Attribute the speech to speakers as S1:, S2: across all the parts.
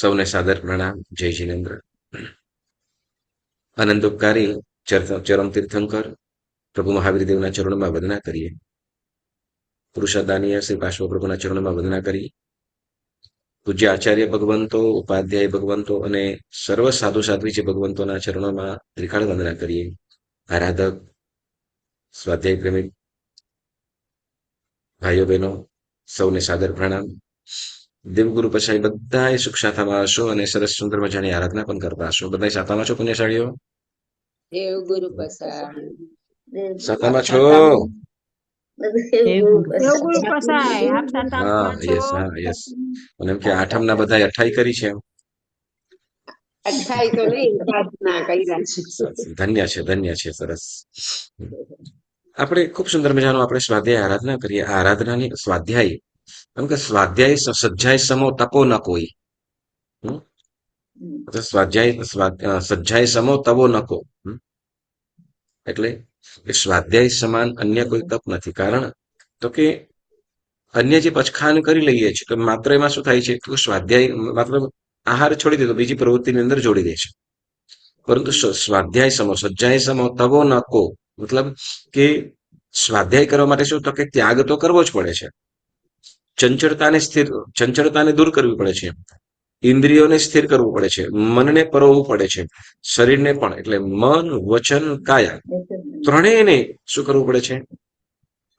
S1: સૌને સાદર પ્રણામ. જય જિનેન્દ્ર. આનંદોપકારી ચરમ તીર્થંકર પ્રભુ મહાવીર દેવના ચરણોમાં વંદના કરીએ. પુરુષાદાનીય શ્રી પાર્શ્વ પ્રભુના ચરણોમાં વંદના કરી પૂજ્ય આચાર્ય ભગવંતો, ઉપાધ્યાય ભગવંતો અને સર્વ સાધુ સાધ્વી છે ભગવંતોના ચરણોમાં ત્રિકાળ વંદના કરીએ. આરાધક, સ્વાધ્યાય પ્રેમી ભાઈઓ બહેનો સૌને સાદર પ્રણામ. દેવગુરુ પછાઈ બધા સુખ શાખામાં હશો અને સરસ સુંદર મજાની આરાધના પણ કરતા હશો. બધા શાખામાં છો પુણ્યશાળીઓ?
S2: દેવગુરુ પ્રસાદ.
S1: શાખામાં છો?
S2: દેવગુરુ પ્રસાદ. આપ
S1: હા,
S2: સાતામાં છો?
S1: યસ, હા, યસ. અને એમ કે આઠમના બધા અઠાઈ કરી છે.
S2: અઠાઈ તો નહીં, પ્રાર્થના કર્યા છે.
S1: ધન્ય છે, સરસ. આપણે ખૂબ સુંદર મજાનું આપણે સ્વાધ્યાય આરાધના કરીએ. આ આરાધનાની સ્વાધ્યાય એમ કે સ્વાધ્યાય સજ્જાય સમો તપો ન કોઈ. સ્વાધ્યાય સજ્જાય સમો તવો નકો. એટલે સ્વાધ્યાય સમાન અન્ય કોઈ તપ નથી. કારણ તો કે અન્ય જે પચખાન કરી લઈએ છીએ તો માત્ર એમાં શું થાય છે કે સ્વાધ્યાય માત્ર આહાર છોડી દે તો બીજી પ્રવૃત્તિની અંદર જોડી દે છે. પરંતુ સ્વાધ્યાય સમો સજ્જાય સમો તવો નકો મતલબ કે સ્વાધ્યાય કરવા માટે શું તો કે ત્યાગ તો કરવો જ પડે છે. ચંચળતાને દૂર કરવી પડે છે. ઇન્દ્રિયોને સ્થિર કરવું પડે છે. મનને પરોવવું પડે છે. શરીરને પણ, એટલે મન, વચન, કાયા ત્રણેયને શું કરવું પડે છે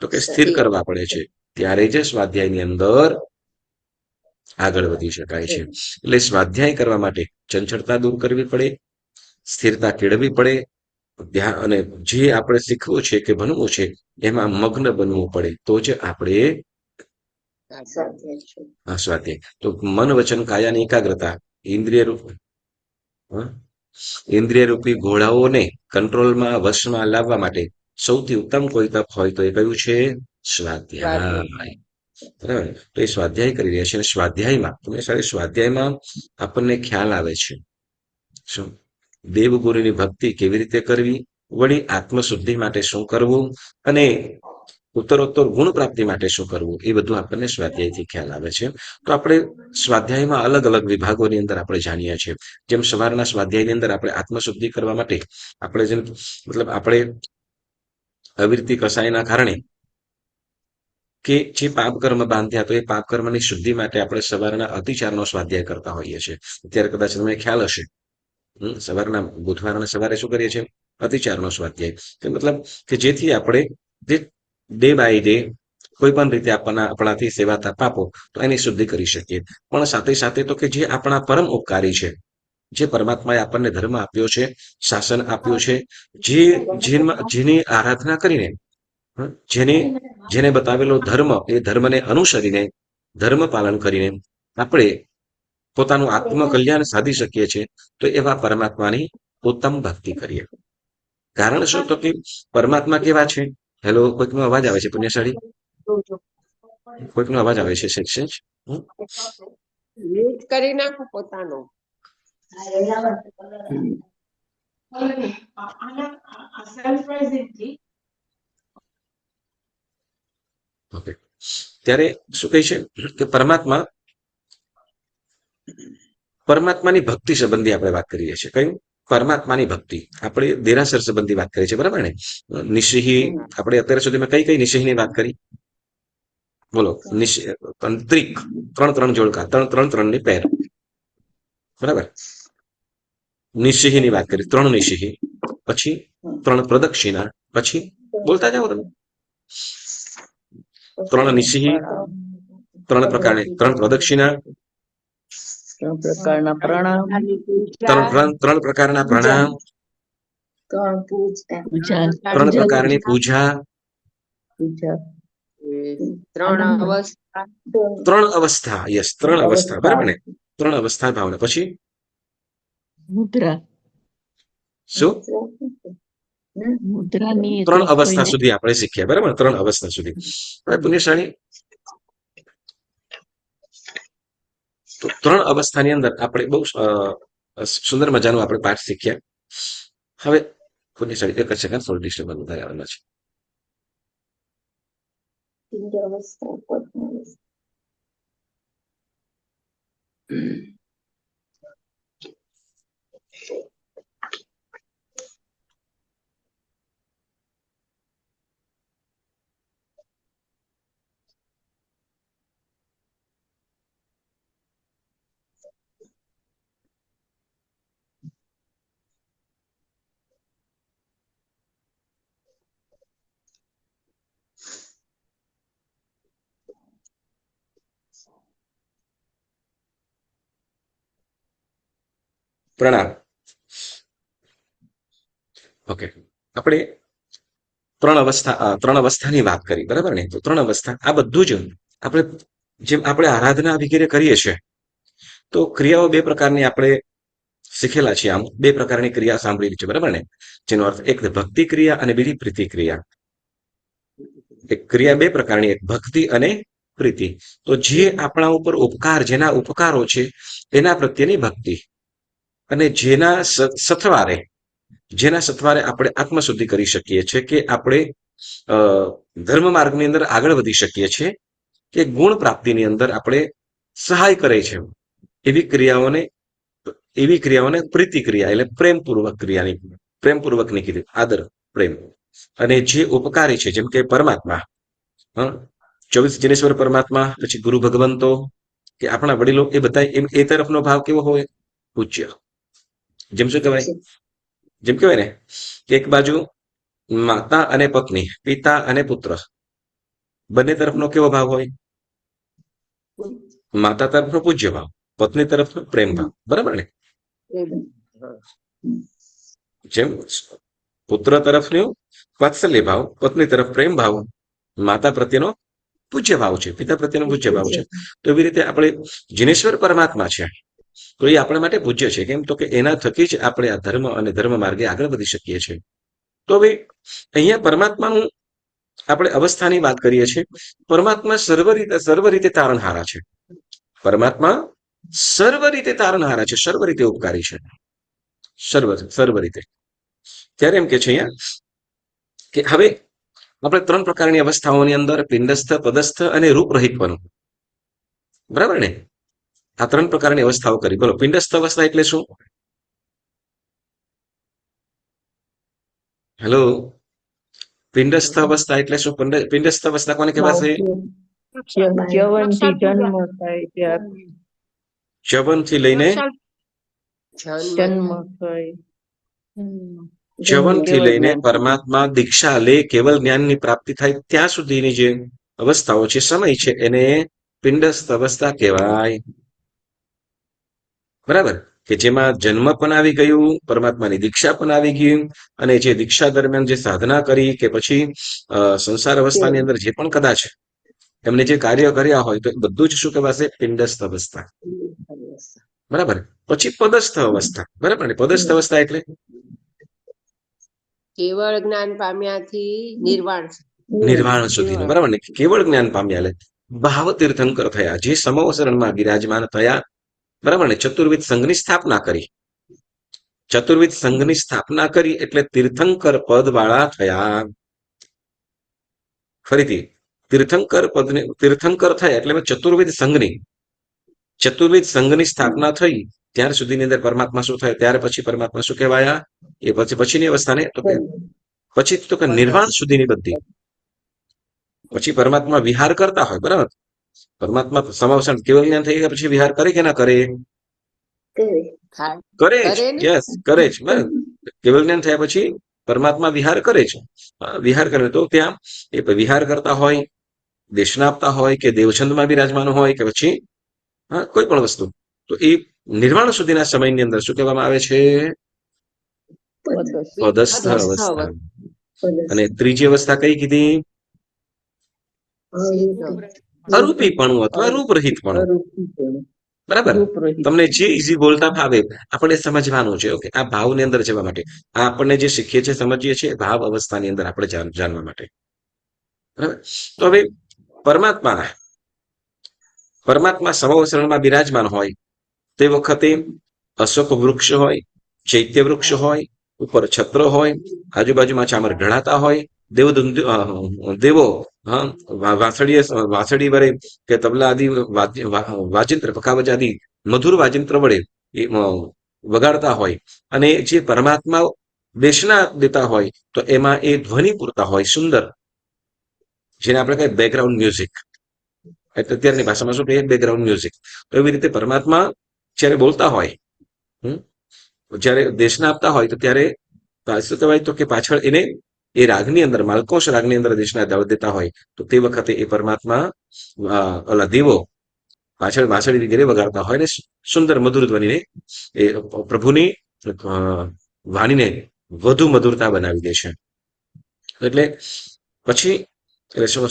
S1: તો કે સ્થિર કરવા પડે છે. ત્યારે જ સ્વાધ્યાયની અંદર આગળ વધી શકાય છે. એટલે સ્વાધ્યાય કરવા માટે ચંચળતા દૂર કરવી પડે, સ્થિરતા કેળવવી પડે, ધ્યાન અને જે આપણે શીખવું છે કે ભણવું છે એમાં મગ્ન બનવું પડે તો જ આપણે સ્વાધ્યાય. તો મન, વચન, કાયાની એકાગ્રતા ઇન્દ્રિય રૂપી ઘોડાઓને કંટ્રોલમાં, વશમાં લાવવા માટે સૌથી ઉત્તમ કોઈ તપ હોય તો એ કયું છે? સ્વાધ્યાય. બરાબર. તો એ સ્વાધ્યાય કરી રહ્યા છે. અને સ્વાધ્યાયમાં આપણને ખ્યાલ આવે છે શું દેવગુરુની ભક્તિ કેવી રીતે કરવી, વળી આત્મશુદ્ધિ માટે શું કરવું અને ઉત્તરોત્તર ગુણ પ્રાપ્તિ માટે શું કરવું, એ બધું આપણને સ્વાધ્યાયથી ખ્યાલ આવે છે. તો આપણે સ્વાધ્યાયમાં અલગ અલગ વિભાગોની અંદર આપણે જાણીએ છીએ. જેમ સવારના સ્વાધ્યાયની અંદર આપણે આત્મશુદ્ધિ કરવા માટે આપણે જેમ મતલબ આપણે અવિરતિ કસાયના કારણે કે જે પાપ કર્મ બાંધ્યા તો એ પાપ કર્મની શુદ્ધિ માટે આપણે સવારના અતિચારનો સ્વાધ્યાય કરતા હોઈએ છીએ. અત્યારે કદાચ તમને ખ્યાલ હશે સવારના બુધવારના સવારે શું કરીએ છીએ? અતિચારનો સ્વાધ્યાય. કે મતલબ કે જેથી આપણે જે ડે બાય ડે કોઈ પણ રીતે આપણાથી સેવાતા પાપો તો એની શુદ્ધિ કરી શકીએ. પણ સાથે સાથે તો કે જે આપણા પરમ ઉપકારી છે, જે પરમાત્માએ આપણને ધર્મ આપ્યો છે, શાસન આપ્યું છે, જેની આરાધના કરીને જેને બતાવેલો ધર્મ, એ ધર્મને અનુસરીને ધર્મ પાલન કરીને આપણે પોતાનું આત્મકલ્યાણ સાધી શકીએ છીએ. તો એવા પરમાત્માની ઉત્તમ ભક્તિ કરીએ. કારણ શું તો કે પરમાત્મા કેવા છે? હેલો, કોઈકનો અવાજ આવે છે પુણ્યશાળી? કોઈકનો અવાજ આવે છે સેજ
S2: મ્યુટ કરી નાખો પોતાનો.
S1: ઓકે. ત્યારે શું કહે છે કે પરમાત્માની ભક્તિ સંબંધી આપણે વાત કરીએ છીએ. કયું? પરમાત્માની ભક્તિ. આપણે દેરાસર સંબંધી વાત કરીએ છીએ, બરાબર ને? નિષિહી આપણે અત્યાર સુધીમાં કઈ નિષિહીની વાત કરી? બોલો. તંત્રિક, ત્રણ જોડકા, ત્રણની પેર, બરાબર. નિષિહીની વાત કરી, 3 નિષિહી, પછી 3 પ્રદક્ષિણા, પછી બોલતા જાઓ તમે. 3 નિષિહી, 3 પ્રકારની, 3 પ્રદક્ષિણા, 3 પ્રકારના પ્રણામ, 3 પ્રકારની પૂજા, 3 અવસ્થા. યસ, 3 અવસ્થા, બરાબર ને? 3 અવસ્થા ભાવના. પછી
S3: મુદ્રા.
S1: શું?
S3: મુદ્રાની
S1: 3 અવસ્થા સુધી આપણે શીખ્યા, બરાબર? 3 અવસ્થા સુધી. હવે પુણ્યશાળી, તો 3 અવસ્થાની અંદર આપણે બહુ સુંદર મજાનું આપણે પાઠ શીખ્યા. હવે પુણ્યશાળી એક જ સેકન્ડ, થોડું ડિસ્ટર્બન્સ વધારે આવેલા છે. પ્રણામ. ઓકે, આપણે ત્રણ અવસ્થાની વાત કરી, બરાબર ને? તો ત્રણ અવસ્થા, આ બધું જ આપણે જેમ આપણે આરાધના વગેરે કરીએ છીએ, તો ક્રિયાઓ બે પ્રકારની આપણે શીખેલા છીએ. આમ બે પ્રકારની ક્રિયા સાંભળેલી છે, બરાબર ને? જેનો અર્થ એક ભક્તિ ક્રિયા અને બીજી પ્રીતિ ક્રિયા. એક ક્રિયા બે પ્રકારની, એક ભક્તિ અને પ્રીતિ. તો જે આપણા ઉપર ઉપકાર, જેના ઉપકારો છે એના પ્રત્યેની ભક્તિ, અને જેના સથવારે આપણે આત્મશુદ્ધિ કરી શકીએ છીએ, કે આપણે ધર્મ માર્ગની અંદર આગળ વધી શકીએ છીએ, કે ગુણ પ્રાપ્તિની અંદર આપણે સહાય કરે છે, એવી ક્રિયાઓને પ્રીતિ ક્રિયા એટલે પ્રેમપૂર્વકની કીધી, આદર, પ્રેમ. અને જે ઉપકારી છે, જેમ કે પરમાત્મા, 24 જિનેશ્વર પરમાત્મા, પછી ગુરુ ભગવંતો કે આપણા વડીલો, એ બધા એ તરફનો ભાવ કેવો હોય? પૂજ્ય. જેમ શું કહેવાય? જેમ કહેવાય ને કે એક બાજુ માતા અને પત્ની, પિતા અને પુત્ર, બંને તરફનો કેવો ભાવ હોય? માતા તરફનો પૂજ્ય ભાવ, પત્ની તરફનો પ્રેમ ભાવ, બરાબર ને? જેમ પુત્ર તરફનો વાત્સલ્ય ભાવ, પત્ની તરફ પ્રેમ ભાવ, માતા પ્રત્યેનો પૂજ્ય ભાવ છે, પિતા પ્રત્યેનો પૂજ્ય ભાવ છે. તો એવી રીતે આપણે જીનેશ્વર પરમાત્મા છે, તો એ આપણા માટે પૂજ્ય છે. કેમ? તો કે એના થકી જ આપણે આ ધર્મ અને ધર્મ માર્ગે આગળ વધી શકીએ છીએ. તો હવે અહીંયા પરમાત્માનું આપણે અવસ્થાની વાત કરીએ છીએ. પરમાત્મા સર્વ રીતે તારણહારા છે. પરમાત્મા સર્વ રીતે તારણહારા છે, સર્વ રીતે ઉપકારી છે, સર્વ રીતે. ત્યારે એમ કે છે અહીંયા કે હવે આપણે ત્રણ પ્રકારની અવસ્થાઓની અંદર પિંડસ્થ, પદસ્થ અને રૂપરહિતપણું, બરાબર ને? આ ત્રણ પ્રકારની અવસ્થાઓ કરી. બોલો, પિંડસ્થ અવસ્થા એટલે શું? હેલો, પિંડસ્થ અવસ્થા એટલે શું? પિંડસ્થ અવસ્થા કોને કહેવાશે?
S3: ચ્યવનથી જન્મ થાય ત્યારે
S1: ચ્યવનથી લઈને
S3: જન્મ થાય.
S1: ચ્યવનથી
S3: કેવળ
S1: લઈને
S3: જ્ઞાન.
S1: પરમાત્મા દીક્ષા લે, કેવલ જ્ઞાનની પ્રાપ્તિ થાય ત્યાં સુધીની જે અવસ્થાઓ છે, સમય છે, એને પિંડસ્થ અવસ્થા કહેવાય. બરાબર? કે જેમાં જન્મ પણ આવી ગયું, પરમાત્માની દીક્ષા પણ આવી ગઈ, અને જે દીક્ષા દરમિયાન જે સાધના કરી, કે પછી સંસાર અવસ્થાની અંદર જે પણ કદાચ એમને જે કાર્ય કર્યા હોય, તો એ બધું જ શું કહેવાશે? પિંડસ્થ અવસ્થા. બરાબર? પછી પદસ્થ અવસ્થા, બરાબર ને? પદસ્થ અવસ્થા એટલે
S2: કેવળ જ્ઞાન પામ્યાથી
S1: નિર્વાણ સુધીનું, બરાબર ને? કેવળ જ્ઞાન પામ્યા, એટલે ભાવ તીર્થંકર થયા, જે સમવસરણમાં બિરાજમાન થયા, બરાબર ને? ચતુર્વિધ સંઘની સ્થાપના કરી. ચતુર્વિધ સંઘની સ્થાપના કરી એટલે તીર્થંકર પદ વાળા થયા. ફરીથી તીર્થંકર થયા એટલે ચતુર્વિધ સંઘની સ્થાપના થઈ, ત્યાર સુધીની અંદર પરમાત્મા શું થાય? ત્યાર પછી પરમાત્મા શું કહેવાયા? એ પછીની અવસ્થાને પછી તો કે નિર્વાણ સુધીની બધી. પછી પરમાત્મા વિહાર કરતા હોય, બરાબર? પરમાત્મા સમાવસાન કેવળ જ્ઞાન થઈ ગયા પછી વિહાર કરે કે ના કરે? કરે જ. યસ, કરે જ. બરાબર? કેવળ જ્ઞાન થયા પછી પરમાત્મા વિહાર કરે છે. વિહાર કરે તો ત્યાં એ વિહાર કરતા હોય, દેશના આપતા હોય, કે દેવછંદમાં બિરાજમાન હોય, કે પછી કોઈ પણ વસ્તુ, તો એ નિર્વાણ સુધીના સમયની અંદર શું કહેવામાં આવે છે? પદસ્થ અવસ્થા. અને ત્રીજી અવસ્થા કઈ કીધી? અરૂપીપણું અથવા રૂપરહિતપણું. બરાબર? તમને જે ઈઝી બોલતા ભાવે આપણે સમજવાનું છે. ઓકે, આ ભાવની અંદર જવા માટે, આ આપણને જે શીખીએ છીએ, સમજીએ છીએ, ભાવ અવસ્થાની અંદર આપણે જાણવા માટે. બરાબર? તો હવે પરમાત્મા સમવસરણમાં બિરાજમાન હોય તે વખતે અશોક વૃક્ષ હોય, ચૈત્ય વૃક્ષ હોય, ઉપર છત્ર હોય, આજુબાજુમાં ચામર ઢળાતા હોય, દેવો વાંસળી વડે કે તબલા આદિ વાજિંત્ર, પખાવજ આદિ મધુર વાજિંત્ર વડે વગાડતા હોય, અને જે પરમાત્મા દેશના દેતા હોય, તો એમાં એ ધ્વનિ પૂરતા હોય, સુંદર, જેને આપણે કહીએ બેકગ્રાઉન્ડ મ્યુઝિક. એટલે અત્યારની ભાષામાં શું કહીએ? Background music. તો એવી રીતે પરમાત્મા જ્યારે બોલતા હોય, જ્યારે દેશના આપતા હોય, તો ત્યારે શું કહેવાય? તો કે પાછળ એને એ રાગની અંદર, માલકોશ રાગની અંદર દેશના દેતા હોય, તો તે વખતે એ પરમાત્મા દેવો પાછળ વાંસળી વગેરે વગાડતા હોય ને સુંદર મધુર ધ્વનિને એ પ્રભુની વાણીને વધુ મધુરતા બનાવી દે છે. એટલે પછી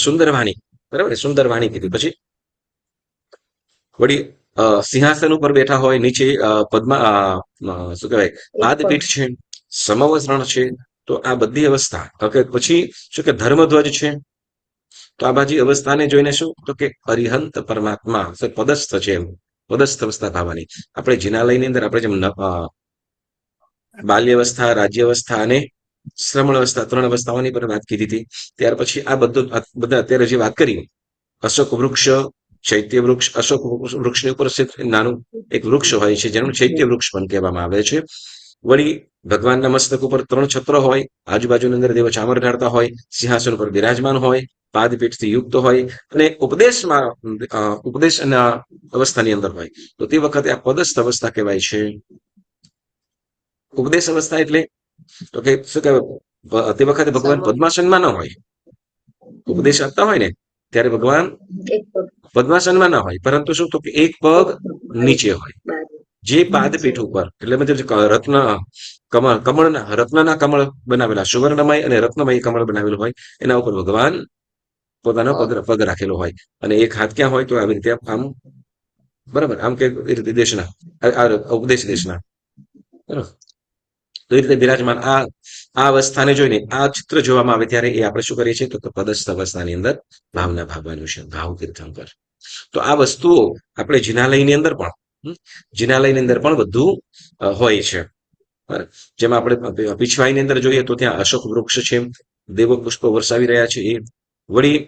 S1: સુંદર વાણી, બરાબર, સુંદર વાણી કીધી. પછી વળી સિંહાસન ઉપર બેઠા હોય, નીચે શું કહેવાય, પાદપીઠ છે, સમવસ્ત્રણ છે. તો આ બધી અવસ્થા. પછી શું કે ધર્મધ્વજ છે. તો આ બધી અવસ્થાને જોઈને શું તો કે અરિહંત પરમાત્મા પદસ્થ છે, એમ પદસ્થ અવસ્થા ભાવવાની. આપણે જિનાલયની અંદર આપણે જેમ બાલ્યવસ્થા, રાજ્યવસ્થા અને શ્રમણ અવસ્થા, 3 અવસ્થાઓની પર વાત કીધી હતી. ત્યાર પછી આ બધા અત્યારે જે વાત કરી, અશોક વૃક્ષ, ચૈત્ય વૃક્ષ. અશોક વૃક્ષની ઉપર નાનું એક વૃક્ષ હોય છે જેનું ચૈત્ય વૃક્ષ પણ કહેવામાં આવે છે. વળી ભગવાનના મસ્તક ઉપર 3 છત્ર હોય, આજુબાજુની અંદર દેવો ચામર ઢાળતા હોય, સિંહાસન ઉપર બિરાજમાન હોય, પાદપીઠથી યુક્ત હોય અને ઉપદેશના અવસ્થાની અંદર હોય. તો તે વખતે આ પદસ્થ અવસ્થા કહેવાય છે. ઉપદેશ અવસ્થા એટલે તો કે શું કહેવાય, તે વખતે ભગવાન પદ્માસનમાં ન હોય. ઉપદેશ આપતા હોય ને ત્યારે ભગવાન પદ્માસનમાં ના હોય, પરંતુ શું તો કે એક પગ નીચે હોય, જે પાદપીઠ ઉપર, એટલે મતલબ રત્નના કમળ બનાવેલા, સુવર્ણમય અને રત્નમય કમળ બનાવેલું હોય, એના ઉપર ભગવાન પોતાનો પગ રાખેલો હોય. અને એક હાથ ક્યાં હોય તો આવી રીતે આમ, બરાબર, આમ કે એ રીતે દેશના ઉપદેશ દેશના, બરાબર. તો એ રીતે બિરાજમાન આ અવસ્થાને જોઈને આ ચિત્ર જોવામાં આવે ત્યારે એ આપણે શું કરીએ છીએ તો પદસ્થ અવસ્થાની અંદર ભાવના ભાવવાનું છે, ભાવ તીર્થંકર. તો આ વસ્તુઓ આપણે જિનાલયની અંદર પણ બધું હોય છે. જેમાં આપણે પીછવાઈની અંદર જોઈએ તો ત્યાં અશોક વૃક્ષ છે, દેવો પુષ્પો વરસાવી રહ્યા છે. એ વળી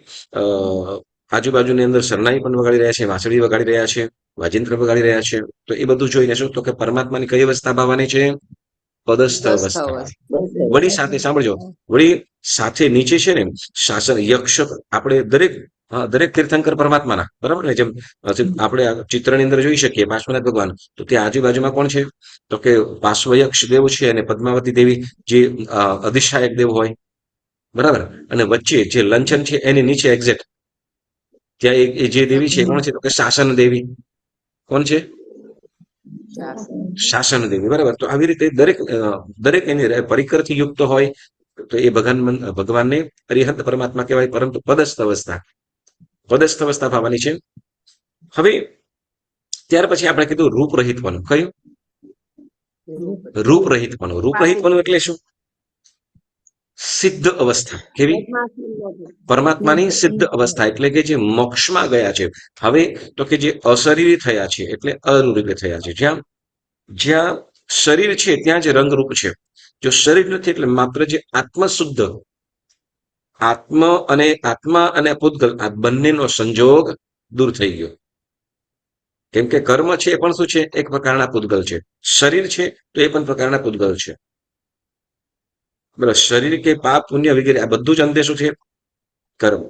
S1: આજુબાજુની અંદર શરણાઈ પણ વગાડી રહ્યા છે, વાંસળી વગાડી રહ્યા છે, વાજિંત્ર વગાડી રહ્યા છે. તો એ બધું જોઈને શું તો કે પરમાત્માની કઈ અવસ્થા ભાવવાની છે? પદસ્થ અવસ્થા. વળી સાથે સાંભળજો, વળી સાથે નીચે છે ને શાસન યક્ષ. આપણે દરેક તીર્થંકર પરમાત્માના, બરાબર ને, જેમ આપણે ચિત્રની અંદર જોઈ શકીએ પાર્શ્વનાથ ભગવાન, તો ત્યાં આજુબાજુમાં કોણ છે તો કે પાર્શ્વયક્ષ દેવ છે અને પદ્માવતી દેવી જે અધિષ્ઠાયક દેવ હોય, બરાબર. અને વચ્ચે જે લંચન છે એની નીચે એક્ઝેક્ટ ત્યાં એ જે દેવી છે કોણ છે તો કે શાસન દેવી. કોણ છે? શાસન દેવી, બરાબર. તો આવી રીતે દરેક એની પરિકરથી યુક્ત હોય. તો એ ભગવાનને અરિહંત પરમાત્મા કહેવાય, પરંતુ પદસ્થ અવસ્થા ભાવવાની છે. હવે ત્યાર પછી આપણે કીધું રૂપરહિતપણું. કયું? રૂપરહિતપણું એટલે શું? સિદ્ધ અવસ્થા. કેવી? પરમાત્માની સિદ્ધ અવસ્થા, એટલે કે જે મોક્ષમાં ગયા છે. હવે તો કે જે અશરીરી થયા છે એટલે અરૂપી થયા છે. જ્યાં શરીર છે ત્યાં જ રંગરૂપ છે. જો શરીર નથી એટલે માત્ર જે આત્મશુદ્ધ, આત્મા અને પૂતગલ, આ બંનેનો સંજોગ દૂર થઈ ગયો. કેમ કે કર્મ છે એ પણ શું છે? એક પ્રકારના પૂતગલ છે. શરીર છે તો એ પણ પ્રકારના પૂતગલ છે. બરાબર. શરીર કે પાપ પુણ્ય વગેરે આ બધું જ અંતે શું છે? કર્મ,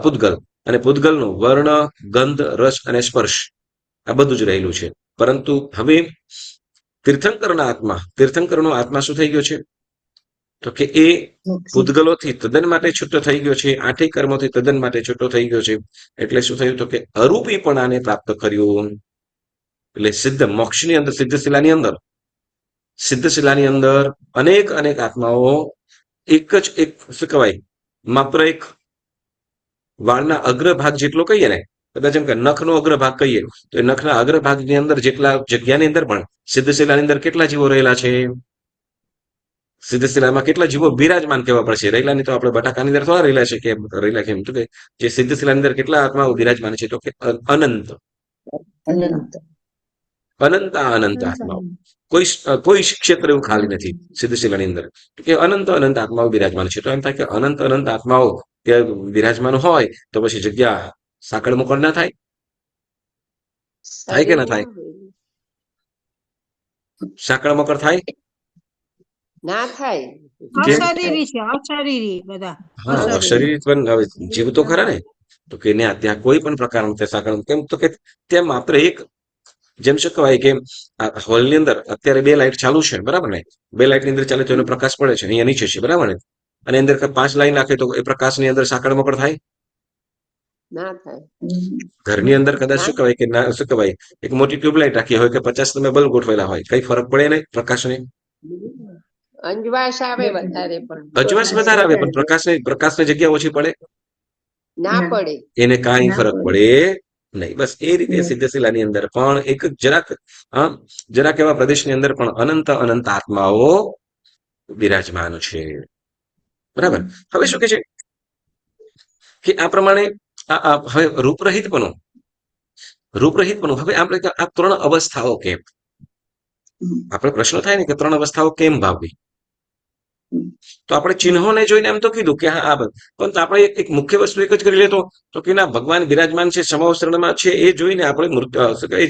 S1: પૂતગલ. અને પૂતગલનું વર્ણ, ગંધ, રસ અને સ્પર્શ આ બધું જ રહેલું છે. પરંતુ હવે તીર્થંકરનો આત્મા શું થઈ ગયો છે તો કે એ પૂતગલોથી તદ્દન માટે છૂટો થઈ ગયો છે, 8 કર્મોથી તદ્દન માટે છૂટો થઈ ગયો છે. એટલે શું થયું તો કે અરૂપીપણાને પ્રાપ્ત કર્યું. એટલે સિદ્ધ મોક્ષની અંદર, સિદ્ધશિલાની અંદર અનેક આત્માઓ એક શું કહેવાય, માત્ર એક વાળના અગ્રભાગ જેટલો કહીએ ને, કદાચ એમ કે નખનો અગ્રભાગ કહીએ તો એ નખના અગ્રભાગની અંદર જેટલા જગ્યાની અંદર પણ સિદ્ધશિલાની અંદર કેટલા જીવો રહેલા છે? સિદ્ધશિલામાં કેટલા જીવો બિરાજમાન કહેવા પડશે? રહેલાની તો આપણે બટાકાની અંદર થોડા રહેલા છે કે રહેલા કેમ તો કે જે સિદ્ધશિલાની અંદર કેટલા આત્માઓ બિરાજમાન છે તો કે અનંત આત્માઓ. કોઈ ક્ષેત્ર એવું ખાલી નથી સિદ્ધશિલાની અંદર, કે અનંત આત્માઓ બિરાજમાન છે. તો એમ થાય કે અનંત આત્માઓ ત્યાં બિરાજમાન હોય તો પછી જગ્યા સાંકળ મોકળ ના થાય? થાય કે ના થાય? સાંકળ મોકળ થાય?
S2: ના થાય.
S1: શરીર પણ જીવ તો ખરા ને, તો કે ત્યાં કોઈ પણ પ્રકારનું સાંકળ, કેમ તો કે ત્યાં માત્ર એક, જેમ શું કહેવાય કે આ હોલની અંદર અત્યારે 2 લાઇટ ચાલુ છે, બરાબર ને? 2 લાઇટની અંદર ચાલે તો એનો પ્રકાશ પડે છે, અહીંયા નીચે છે, બરાબર ને? અને અંદર 5 લાઈન નાખે તો એ પ્રકાશની અંદર સાંકળ મોકળ થાય?
S2: ના થાય.
S1: ઘરની અંદર કદાચ શું કહેવાય કે ના શું કહેવાય એક મોટી ટ્યુબલાઇટ રાખી હોય કે 50 તમે બલ્બ ગોઠવેલા હોય કઈ ફરક પડે નહીં પ્રકાશને
S2: અંજવાશ આવે વધારે પણ
S1: અજવાસ વધારે આવે પણ પ્રકાશની જગ્યા ઓછી પડે
S2: ના પડે.
S1: એને કાંઈ ફરક પડે નહીં. બસ એ રીતે સિદ્ધશિલાની અંદર પણ એક જરાક એવા પ્રદેશની અંદર પણ અનંત અનંત આત્માઓ બિરાજમાન છે. બરાબર. હવે શું કે છે કે આ પ્રમાણે હવે રૂપરહિતપણું હવે આપણે આ 3 અવસ્થાઓ કેમ આપણે પ્રશ્ન થાય ને કે 3 અવસ્થાઓ કેમ ભાવવી તો આપણે ચિહ્નોને જોઈને એમ તો કીધું કે હા આ પણ આપણે એક મુખ્ય વસ્તુ એક જ કરી લેતો તો કે ના ભગવાન બિરાજમાન છે સમાવસરણમાં છે એ જોઈને આપણે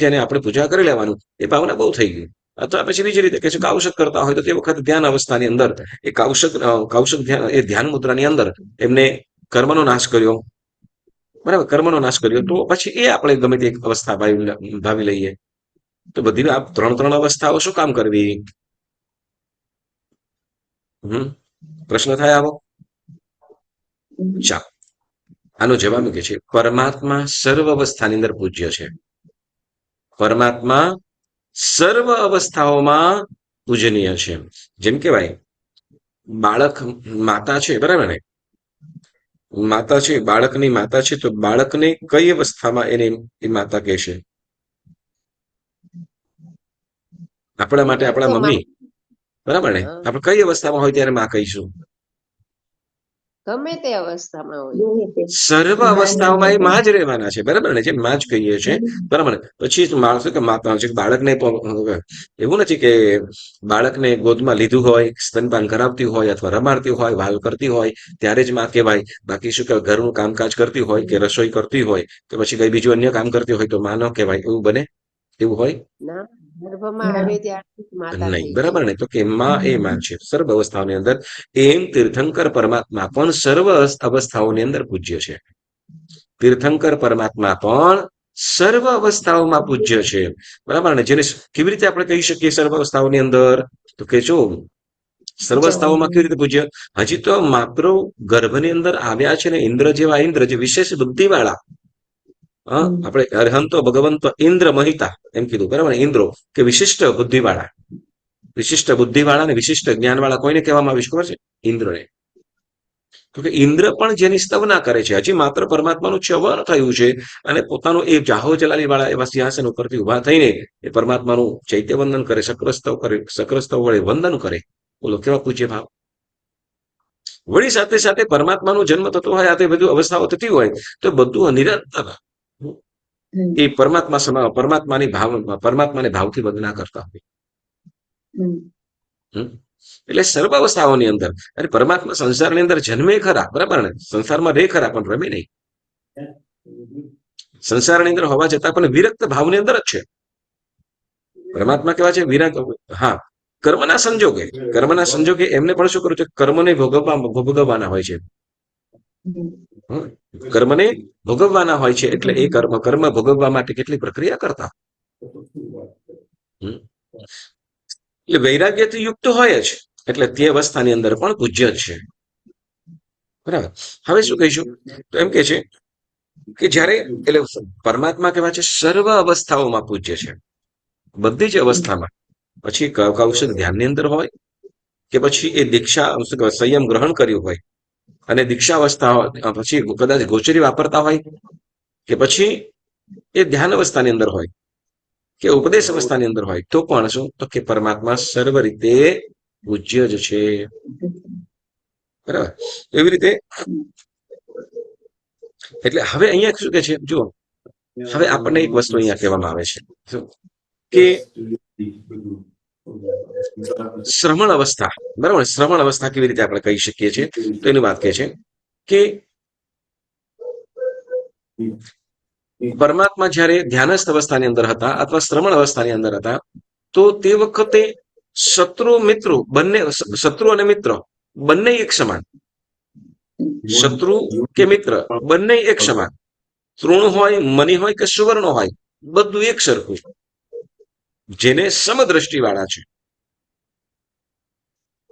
S1: જેને આપણે પૂજા કરી લેવાનું એ ભાવના બહુ થઈ ગઈ. અથવા પછી બીજી રીતે કે કૌશક કરતા હોય તો તે વખતે ધ્યાન અવસ્થાની અંદર એ કૌશક ધ્યાન એ ધ્યાન મુદ્રાની અંદર એમને કર્મનો નાશ કર્યો. બરાબર. કર્મનો નાશ કર્યો તો પછી એ આપણે ગમે તે એક અવસ્થા ભાવી લઈએ તો બધી આ 3 અવસ્થાઓ શું કામ કરવી? પ્રશ્ન થાય આવો? ચાલો આનો જવાબ કે છે પરમાત્મા સર્વ અવસ્થાની અંદર પૂજ્ય છે. પરમાત્મા સર્વ અવસ્થાઓમાં પૂજનીય છે. જેમ કેવાય બાળક માતા છે બરાબર ને માતા છે બાળકની માતા છે તો બાળકને કઈ અવસ્થામાં એને એ માતા કહેશે? આપણા માટે આપણા મમ્મી બરાબર ને આપણે કઈ અવસ્થામાં હોય ત્યારે માં કહીશું?
S2: ગમે તે અવસ્થામાં હોય
S1: સર્વ અવસ્થાઓમાં એ માં જ રહેવાના છે બરાબર ને જેમ માં જ કહીએ છીએ બરાબર ને. પછી માણસો કે માતા છે બાળકને એવું નથી કે બાળકને ગોદમાં લીધું હોય સ્તનપાન કરાવતી હોય અથવા રમાડતી હોય વાલ કરતી હોય ત્યારે જ માં કહેવાય. બાકી શું કહેવાય ઘરનું કામકાજ કરતી હોય કે રસોઈ કરતી હોય કે પછી કઈ બીજું અન્ય કામ કરતી હોય તો માં ન કહેવાય એવું બને? એવું હોય
S2: ના ગર્ભમાં આવે ત્યારથી જ માતા
S1: નહીં
S2: થઈ
S1: બરાબર ને. તો કે માં એ માં છે સર્વ અવસ્થાઓની અંદર. એમ તીર્થંકર પરમાત્મા પણ સર્વ અવસ્થાઓની અંદર પૂજ્ય છે. તીર્થંકર પરમાત્મા પણ સર્વ અવસ્થાઓમાં પૂજ્ય છે બરાબર ને. જેને કેવી રીતે આપણે કહી શકીએ સર્વ અવસ્થાઓની અંદર તો કે જો સર્વ અવસ્થાઓમાં કેવી રીતે પૂજ્ય? હજી તો માત્ર ગર્ભની અંદર આવ્યા છે ને ઇન્દ્ર જેવા ઇન્દ્ર જે વિશેષ બુદ્ધિ વાળા આપણે અરહંતો ભગવંતો ઇન્દ્ર મહિતા એમ કીધું બરાબર ને. ઇન્દ્રો કે વિશિષ્ટ બુદ્ધિવાળા ને વિશિષ્ટ જ્ઞાનવાળા કોઈને કહેવામાં આવ્યું ખબર છે? ઇન્દ્રને. તો કે ઇન્દ્ર પણ જેની સ્તવના કરે છે હજી માત્ર પરમાત્માનું ચ્યવન થયું છે અને પોતાનું એ જાહો જલાલી વાળા એવા સિંહાસન ઉપરથી ઉભા થઈને એ પરમાત્માનું ચૈત્ય વંદન કરે સક્રસ્તવ વડે વંદન કરે. બોલો કેવા પૂજ્ય ભાવ. વળી સાથે સાથે પરમાત્માનું જન્મ થતો હોય આ તે બધી અવસ્થાઓ થતી હોય તો બધું નિરંતર એ પરમાત્માને ભાવથી વંદના કરતા હોય. એટલે સર્વ અવસ્થાઓની અંદર અને પરમાત્મા સંસારની અંદર જન્મે ખરા બરાબર ને સંસારમાં રહે ખરા પણ રમે નહીં. સંસારની અંદર હોવા છતાં પણ વિરક્ત ભાવની અંદર જ છે. પરમાત્મા કેવા છે? વિરક્ત. હા કર્મના સંજોગે એમને પણ શું કર્યું છે? કર્મને ભોગવવાના હોય છે. કર્મને ભોગવવાના હોય છે એટલે એ કર્મ ભોગવવા માટે કેટલી પ્રક્રિયા કરતા એટલે વૈરાગ્યથી યુક્ત હોય જ એટલે તે અવસ્થાની અંદર પણ પૂજ્ય જ છે બરાબર. હવે શું કહીશું તો એમ કે છે કે જ્યારે એટલે પરમાત્મા કેવા છે? સર્વ અવસ્થાઓમાં પૂજ્ય છે બધી જ અવસ્થામાં. પછી કૌશલ ધ્યાનની અંદર હોય કે પછી એ દીક્ષા સંયમ ગ્રહણ કર્યું હોય અને દીક્ષા અવસ્થા પછી કદાચ ગોચરી વાપરતા હોય કે પછી એ ધ્યાન અવસ્થાની અંદર હોય કે ઉપદેશ અવસ્થાની અંદર હોય તો પણ શું તો કે પરમાત્મા સર્વ રીતે પૂજ્ય જ છે બરાબર. એવી રીતે એટલે હવે અહીંયા શું કે છે જુઓ હવે આપણને એક વસ્તુ અહીંયા કહેવામાં આવે છે કે શ્રવણ અવસ્થા બરાબર. શ્રવણ અવસ્થા કેવી રીતે આપણે કહી શકીએ છીએ તો એની વાત કહે છે કે પરમાત્મા જ્યારે ધ્યાનસ્થ અવસ્થાની અંદર હતા અથવા શ્રવણ અવસ્થાની અંદર હતા તો તે વખતે શત્રુ અને મિત્ર બંને એક સમાન. શત્રુ કે મિત્ર બંને એક સમાન. તૃણ હોય મની હોય કે સુવર્ણ હોય બધું એક સરખું. જેને સમદ્રષ્ટિ વાળા છે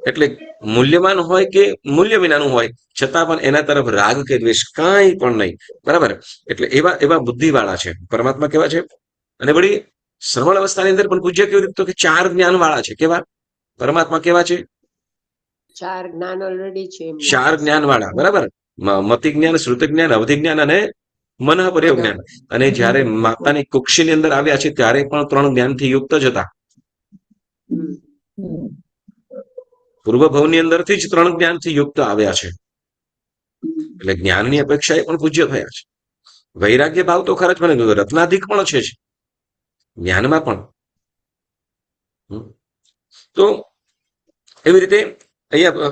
S1: એટલે મૂલ્યવાન હોય કે મૂલ્ય વિનાનું હોય છતાં પણ એના તરફ રાગ કે દ્વેષ કાંઈ પણ નહીં. બરાબર? એટલે એવા એવા બુદ્ધિવાળા છે પરમાત્મા. કેવા છે? અને વળી શ્રવણ અવસ્થાની અંદર પણ પૂજ્ય કેવી રીતે? તો કે 4 જ્ઞાન વાળા છે. કેવા? પરમાત્મા કેવા છે?
S2: 4 જ્ઞાન ઓલરેડી છે એમની
S1: 4
S2: પાસે.
S1: જ્ઞાન વાળા. બરાબર? મતિ જ્ઞાન, શ્રુતિ જ્ઞાન, અવધિ જ્ઞાન અને મનઃ પર્યોગ જ્ઞાન. અને જ્યારે માતાની કુક્ષીની અંદર આવ્યા છે ત્યારે પણ 3 જ્ઞાનથી યુક્ત જ હતા.
S2: હમ.
S1: પૂર્વ ભવની અંદરથી જ 3 જ્ઞાનથી યુક્ત આવ્યા છે. એટલે જ્ઞાનની અપેક્ષાએ પણ પૂજ્ય થયા છે. વૈરાગ્ય ભાવ તો ખરા જ, મને રત્નાધિક પણ છે જ જ્ઞાનમાં પણ. તો એવી રીતે અહીંયા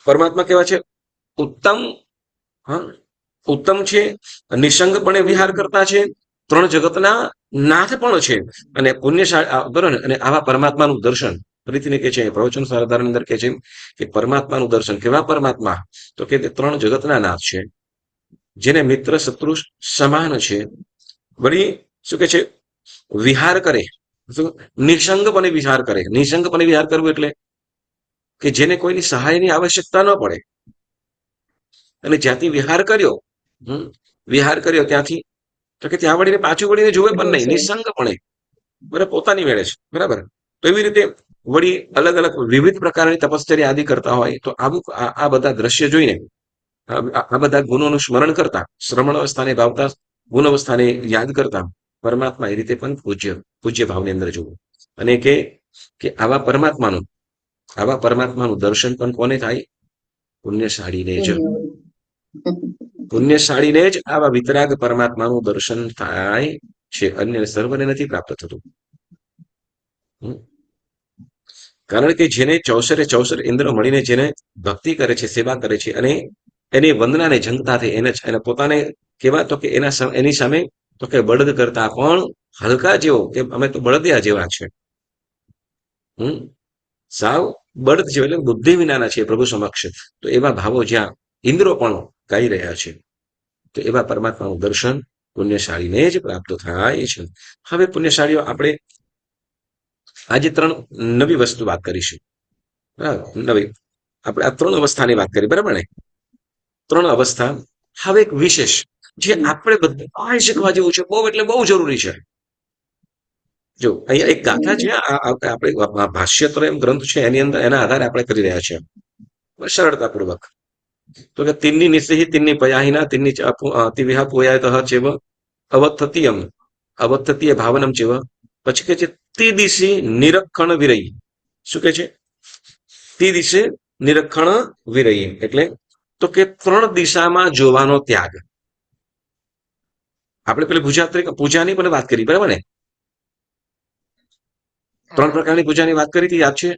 S1: પરમાત્મા કેવા છે? ઉત્તમ. હા, ઉત્તમ છે, નિસંગપણે વિહાર કરતા છે, 3 જગતના નાથ પણ છે, અને પુણ્યશાળી. બરોબર ને? અને આવા પરમાત્માનું દર્શન ફરીથી કે છે પ્રવચન સાધારણ અંદર કે છે કે પરમાત્માનું દર્શન. કેવા પરમાત્મા? તો કે તે 3 જગતના નાથ છે, જેને મિત્ર શત્રુ સમાન છે. વળી શું કે છે? વિહાર કરે. શું? નિસંગપણે વિહાર કરે. નિસંગપણે વિહાર કરવું એટલે કે જેને કોઈની સહાયની આવશ્યકતા ન પડે. અને જ્યાંથી વિહાર કર્યો ત્યાંથી તો કે ત્યાં વળીને પાછું વળીને જોવે પણ નહીં, નિસંગપણે. બરાબર? પોતાની વેળે છે. બરાબર? તો એવી રીતે વળી અલગ અલગ વિવિધ પ્રકારની તપશ્ચર્યા આદિ કરતા હોય તો આવું આ બધા દ્રશ્ય જોઈને આ બધા ગુણોનું સ્મરણ કરતા, શ્રવણ અવસ્થાને ભાવતા, ગુણ અવસ્થાને યાદ કરતા પરમાત્મા એ રીતે પણ પૂજ્ય ભાવની અંદર જોવું. અને કે આવા પરમાત્માનું દર્શન પણ કોને થાય? પુણ્યશાળીને જ. પુણ્યશાળીને જ આવા વિતરાગ પરમાત્માનું દર્શન થાય છે. અન્ય સર્વને નથી પ્રાપ્ત થતું. કારણ કે જેને 64 ઇન્દ્ર મળીને જેને ભક્તિ કરે છે, સેવા કરે છે, અને એની વંદનાને જંગતા થઈ એને પોતાને કેવા? તો કે એની સામે તો કે બળદ કરતા પણ હલકા જેવો, કે અમે તો બળદિયા જેવા છે. સાવ બળદ જેવા, એટલે બુદ્ધિ વિનાના છે પ્રભુ સમક્ષ. તો એવા ભાવો જ્યાં ઇન્દ્રો પણ ગાઈ રહ્યા છે, તો એવા પરમાત્માનું દર્શન પુણ્યશાળીને જ પ્રાપ્ત થાય છે. હવે પુણ્યશાળીઓ આપણે આજે 3 નવી વસ્તુ વાત કરીશું. નવી આપણે આ 3 અવસ્થાની વાત કરી. બરાબર ને? 3 અવસ્થા. હવે એક વિશેષ જે આપણે બધા શીખવા જેવું છે, બહુ એટલે બહુ જરૂરી છે. જો અહીંયા એક ગાથા છે, આપણે ભાષ્યત્ર ગ્રંથ છે એની અંદર, એના આધારે આપણે કરી રહ્યા છીએ સરળતાપૂર્વક. તો કે તિન્ની નિસ્સહી તિન્ની પયાહિના તિન્ની તિવિહા પોયાતઃ ચેવ અવત્થતીય ભાવનમ ચેવ. પછી કે છે તે દિશે નિરક્ષણ વિરહી. શું કે છે? તે દિશે નિરક્ષણ વિરહી એટલે તો કે 3 દિશામાં જોવાનો ત્યાગ. આપણે પેલી પૂજાની પણ વાત કરી. બરાબર ને? 3 પ્રકારની પૂજાની વાત કરી હતી, યાદ છે?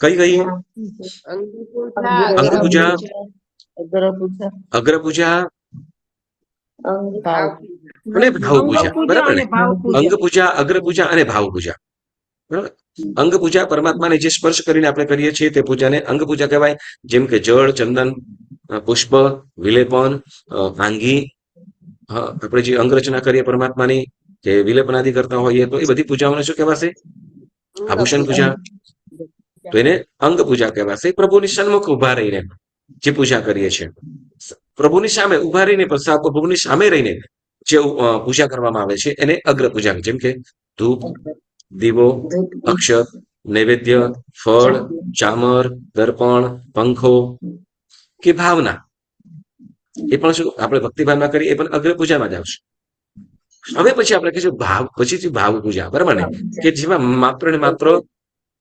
S1: કઈ? અંગપૂજા, અગ્રપૂજા અને ભાવપૂજા. બરાબર ને? અંગપૂજા, અગ્રપૂજા અને ભાવપૂજા. બરાબર? અંગપૂજા પરમાત્માને જે સ્પર્શ કરીને આપણે કરીએ છીએ તે પૂજાને અંગપૂજા કહેવાય. જેમ કે જળ, ચંદન, પુષ્પ, વિલેપન, આંગી, આપણે જે અંગરચના કરીએ પરમાત્માની, કે વિલેપનાદિ કરતા હોઈએ તો એ બધી પૂજાઓને શું કહેવાશે? આભૂષણ પૂજા. તો એને અંગ પૂજા કહેવાશે. પ્રભુની સન્મુખ ઉભા રહીને જે પૂજા કરીએ છીએ, પ્રભુની સામે ઉભા રહીને, પ્રભુની સામે રહીને જે પૂજા કરવામાં આવે છે એને અગ્ર પૂજા. જેમ કે ધૂપ, દીવો, અક્ષત, નૈવેદ્ય, ફળ, ચામર, દર્પણ, પંખો કે ભાવના, એ પણ શું આપણે ભક્તિભાવના કરીએ, એ પણ અગ્ર પૂજામાં જ આવશે. હવે પછી આપણે કહીશું પછીથી ભાવ પૂજા. બરાબર ને? કે જેમાં માત્ર ને માત્ર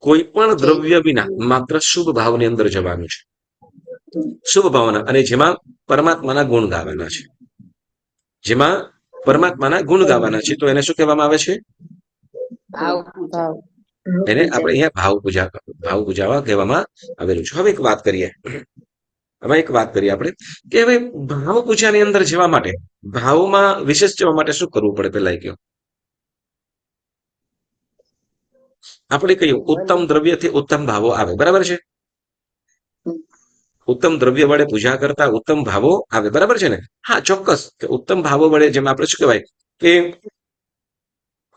S1: કોઈ પણ દ્રવ્ય વિના માત્ર શુભ ભાવની અંદર જવાનું છે. શુભ ભાવના, અને જેમાં પરમાત્માના ગુણ ગાવાના છે. જેમાં પરમાત્માના ગુણ ગાવાના છે. તો એને શું કહેવામાં આવે છે? એને આપણે અહીંયા ભાવ પૂજા કહેવામાં આવેલું છે. હવે એક વાત કરીએ આપણે કે હવે ભાવ પૂજાની અંદર જવા માટે, ભાવમાં વિશેષ જવા માટે શું કરવું પડે? પેલા કયો આપણે કહ્યું ઉત્તમ દ્રવ્યથી ઉત્તમ ભાવો આવે. બરાબર છે? ઉત્તમ દ્રવ્ય વડે પૂજા કરતા ઉત્તમ ભાવો આવે. બરાબર છે ને? હા, ચોક્કસ. કે ઉત્તમ ભાવો વડે, જેમ આપણે શું કહેવાય કે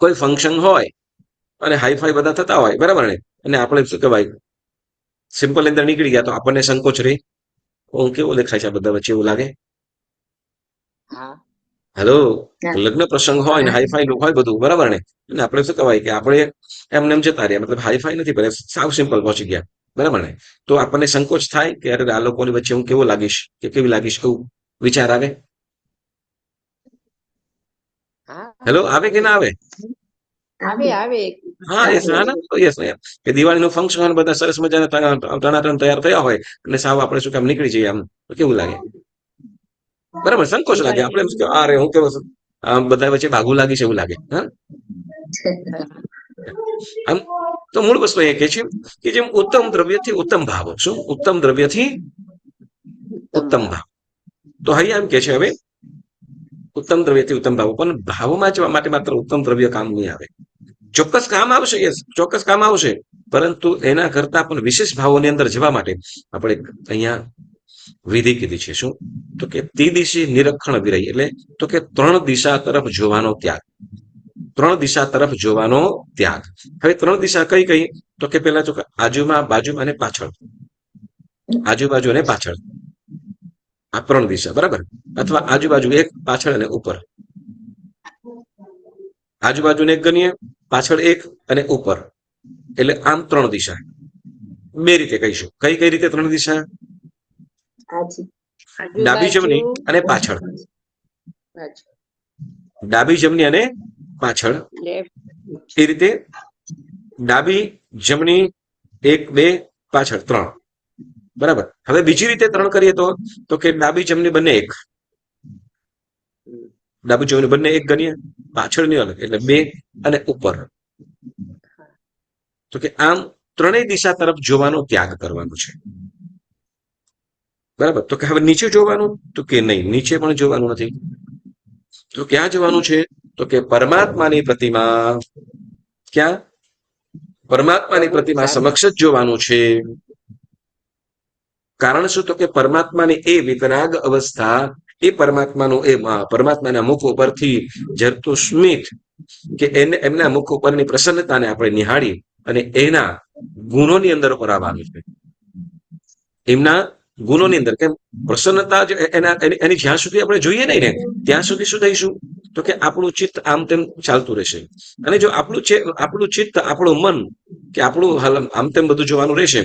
S1: કોઈ ફંક્શન હોય અને હાઈફાઈ બધા થતા હોય. બરાબર ને? અને આપણે શું કહેવાય સિમ્પલ અંદર નીકળી ગયા તો આપણને સંકોચ રહે. હું કેવો દેખાય છે આ બધા વચ્ચે એવું લાગે?
S2: હા
S1: હેલો,
S3: હા.
S1: લગ્ન પ્રસંગ હોય ને હાઈફાઈ લુક હોય બધું બરાબર ને, અને આપણે શું કહેવાય કે આપણે એમને એમ જતા રહ્યા, મતલબ હાઈફાઈ નથી પણ સાવ સિમ્પલ પહોંચી ગયા બરાબર ને, તો આપણને સંકોચ થાય કે અરે આ લોકોની વચ્ચે હું કેવો લાગીશ કે કેવી લાગીશ, એવું વિચાર આવે?
S2: હા
S1: હેલો, આવે કે ના આવે?
S2: આવે આવે
S1: હા યસ, હા ના તો યસ કે દિવાળીનું ફંક્શન બધા સરસ મજાના ટણાટણ તૈયાર થયા હોય અને સાવ આપણે શું કામ નીકળી જઈએ આમ, તો કેવું લાગે? બરાબર, સંકોચ લાગે. આપણે એમ કે અરે હું કેવો છું, આમ બધા વચ્ચે ભાગું લાગીશ એવું લાગે. હા, આમ તો મૂળ વસ્તુ એ કે છે કે જેમ ઉત્તમ દ્રવ્યથી ઉત્તમ ભાવ, શું ઉત્તમ દ્રવ્યથી ઉત્તમ ભાવ, તો અહીં એમ કે છે હવે ઉત્તમ દ્રવ્યથી ઉત્તમ ભાવ, પણ ભાવમાં જવા માટે માત્ર ઉત્તમ દ્રવ્ય કામ નહીં આવે. ચોક્કસ કામ આવશે, યસ ચોક્કસ કામ આવશે, પરંતુ એના કરતા પણ વિશેષ ભાવોની અંદર જવા માટે આપણે અહીંયા વિધિ કીધી છે. શું? તો કે ત્રિદિશી નિરક્ષણ વિરહી, એટલે તો કે 3 દિશા તરફ જોવાનો ત્યાગ. 3 દિશા તરફ જોવાનો ત્યાગ. હવે 3 દિશા કઈ કઈ? તો કે પેલા તો આજુમાં, બાજુમાં અને પાછળ. આજુબાજુ અને પાછળ, આ 3 દિશા બરાબર, અથવા આજુબાજુ એક, પાછળ અને ઉપર. આજુબાજુને એક ગણીએ, પાછળ એક અને ઉપર, એટલે આમ 3 દિશા. 2 રીતે કહીશું. કઈ કઈ રીતે 3 દિશા? ડાબી, જમણી અને પાછળ. ડાબી, જમણી અને પાછળ, એ રીતે ડાબી, જમણી, 1 2 પાછળ 3, બરાબર. હવે બીજી રીતે 3 કરીએ તો કે ડાબી જમણી બંને 1, ડાબી જમણી બંને 1 ગણીએ, પાછળની અલગ એટલે 2 અને ઉપર. તો કે આમ 3 દિશા તરફ જોવાનો ત્યાગ કરવાનો છે, બરાબર. તો કે હવે નીચે જોવાનું, તો કે નહીં, નીચે પણ જોવાનું નથી. તો ક્યાં જવાનું છે? તો કે પરમાત્માની પ્રતિમા. ક્યાં? પરમાત્માની પ્રતિમા સમક્ષ જ જોવાનું છે. કારણ શું? તો કે પરમાત્માની એ વિતરાગ અવસ્થા, એ પરમાત્માનું એ પરમાત્માના મુખ ઉપરથી ઝરતું સ્મિત, કે એને એમના મુખ ઉપરની પ્રસન્નતાને આપણે નિહાળી અને એના ગુણોની અંદર પરાવવાનું છે. એમના ગુણોની અંદર, કેમ પ્રસન્નતા એની જ્યાં સુધી આપણે જોઈએ નહીં ને ત્યાં સુધી શું થઈશું? તો કે આપણું ચિત્ત આમ તેમ ચાલતું રહેશે. અને જો આપણું ચિત્ત, આપણું મન કે આપણું આમ તેમ બધું જોવાનું રહેશે,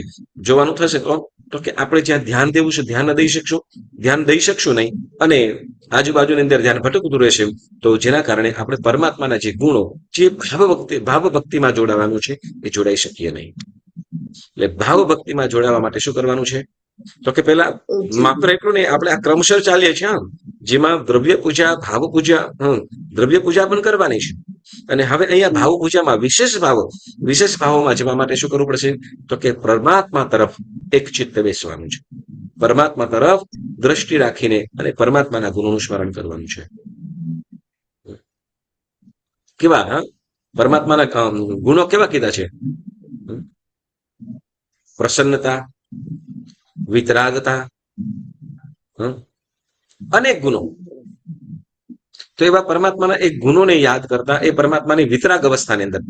S1: જોવાનું થશે તો કે આપણે જ્યાં ધ્યાન દેવું છે ધ્યાન દઈ શકશું નહીં, અને આજુબાજુની અંદર ધ્યાન ભટકતું રહેશે. તો જેના કારણે આપણે પરમાત્માના જે ગુણો, જે ભાવ ભક્તિમાં જોડાવાનું છે એ જોડાઈ શકીએ નહીં. એટલે ભાવ ભક્તિમાં જોડાવા માટે શું કરવાનું છે? તો કે પેલા માત્ર એટલું નહીં, આપણે આ ક્રમશર ચાલીએ છીએ, જેમાં દ્રવ્ય પૂજા, ભાવ પૂજા, દ્રવ્ય પૂજા પણ કરવાની છે. અને હવે અહીંયા ભાવ પૂજામાં વિશેષ ભાવોમાં જવા માટે શું કરવું પડશે? તો કે પરમાત્મા તરફ એક ચિત્ત બેસવાનું છે, પરમાત્મા તરફ દ્રષ્ટિ રાખીને અને પરમાત્માના ગુણોનું સ્મરણ કરવાનું છે. કેવા? પરમાત્માના ગુણો કેવા કીધા છે? પ્રસન્નતા, વિતરાગતા, અનેક ગુણો. તો એવા પરમાત્માના એક ગુણોને યાદ કરતા એ પરમાત્માની વિતરાગ અવસ્થાની અંદર,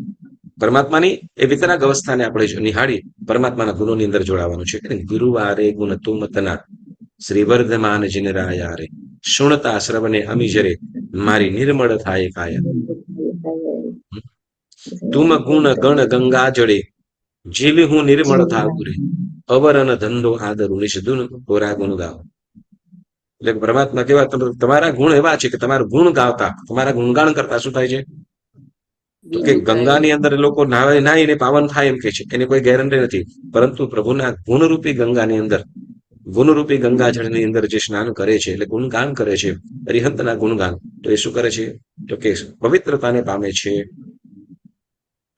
S1: પરમાત્માની એ વિતરાગ અવસ્થાને આપણે જો નિહાળી પરમાત્માના ગુણોની અંદર જોડાવાનું છે. ગુરુવારે ગુણ તુમ તના શ્રીવર્ધમાન જિનરાયા રે, શુણતા શ્રવણે અમીજરે મારી નિર્મળ થાય કાયા. તુમ ગુણ ગણ ગંગા જળે જીલી હું નિર્મળ થાવું રે, અવરન ધંધો આદરું નિષદુન કોરા ગુણ ગાવ. એટલે પરમાત્મા કેવા? તમારા ગુણ એવા છે કે તમારું ગુણ ગાવતા, તમારા ગુણગાન કરતા શું થાય છે? તો કે ગંગાની અંદર લોકો નાહીને પાવન થાય એમ કે છે, એની કોઈ ગેરંટી નથી. પરંતુ પ્રભુના ગુણરૂપી ગંગાની અંદર, ગુણરૂપી ગંગાજળની અંદર જે સ્નાન કરે છે, એટલે ગુણગાન કરે છે, અરિહંતના ગુણગાન, તો એ શું કરે છે? તો કે પવિત્રતાને પામે છે.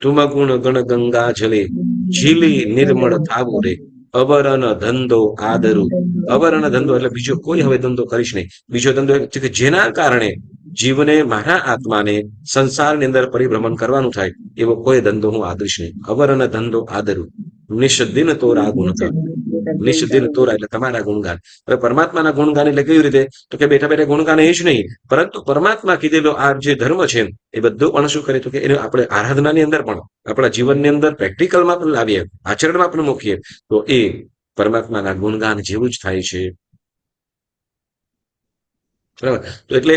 S1: તુમ ગુણ ગણ ગંગા જલે ઝીલી નિર્મળ થાવું રે, અવરન ધંધો આદરું. અવરન ધંધો એટલે બીજો કોઈ હવે ધંધો કરીશ નહીં. બીજો ધંધો કે જેના કારણે જીવને, મારા આત્માને સંસારની અંદર પરિભ્રમણ કરવાનું થાય એવો કોઈ ધંધો હું આદરીશ નહીં. અવરન ધંધો આદરું નિષદિન તો રાગુણ. નિષદિન તોરા એટલે તમારા ગુણગાન. હવે પરમાત્માના ગુણગાન એટલે કેવી રીતે? તો કે બેઠા બેઠા ગુણગાન એ જ નહીં, પરંતુ પરમાત્મા કીધેલો આ જે ધર્મ છે એ બધું પણ શું કરે તો કે એને આપણે આરાધનાની અંદર પણ આપણા જીવનની અંદર પ્રેક્ટિકલમાં પણ લાવીએ, આચરણમાં પણ મૂકીએ તો એ પરમાત્માના ગુણગાન જેવું જ થાય છે. બરાબર. તો એટલે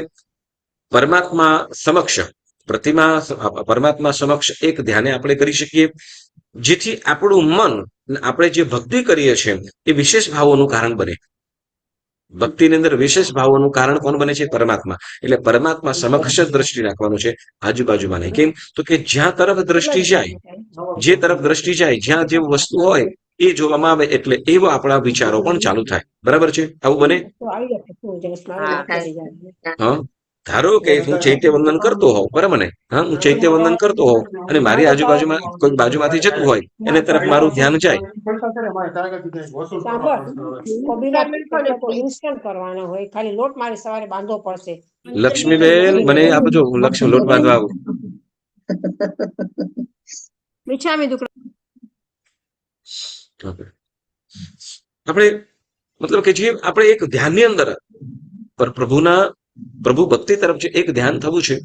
S1: પરમાત્મા સમક્ષ પરમાત્મા સમક્ષ એક ધ્યાને આપણે કરી શકીએ, જેથી આપણું મન આપણે જે ભક્તિ કરીએ છીએ એ વિશેષ ભાવોનું કારણ બને. ભક્તિની અંદર વિશેષ ભાવોનું કારણ કોણ બને છે? પરમાત્મા. એટલે પરમાત્મા સમક્ષ જ દ્રષ્ટિ રાખવાનું છે, આજુબાજુમાં નહીં. કેમ? તો કે જ્યાં તરફ દ્રષ્ટિ જાય, જે તરફ દ્રષ્ટિ જાય, જ્યાં જે વસ્તુ હોય એ જોવામાં આવે એટલે એવો આપણા વિચારો પણ ચાલુ થાય. બરાબર છે? આવું બને? હા. ધારો કે હું ચૈત્ય વંદન કરતો હોઉં, બરાબર ને? હા, હું ચૈત્ય વંદન કરતો હોઉં અને મારી આજુબાજુમાં કોઈ બાજુમાંથી જતું હોય એને તરફ મારું ધ્યાન જાય.
S2: ઇન્સ્ટન્ટ કરવાનો હોય, ખાલી લોટ મારે સવારે બાંધવો પડશે.
S1: લક્ષ્મીબેન મને આપજો, હું લક્ષ્મી લોટ બાંધવા આવું. આપણે મતલબ કે જે આપણે એક ધ્યાનની અંદર પ્રભુ ભક્તિ તરફ જે એક ધ્યાન થવું છે,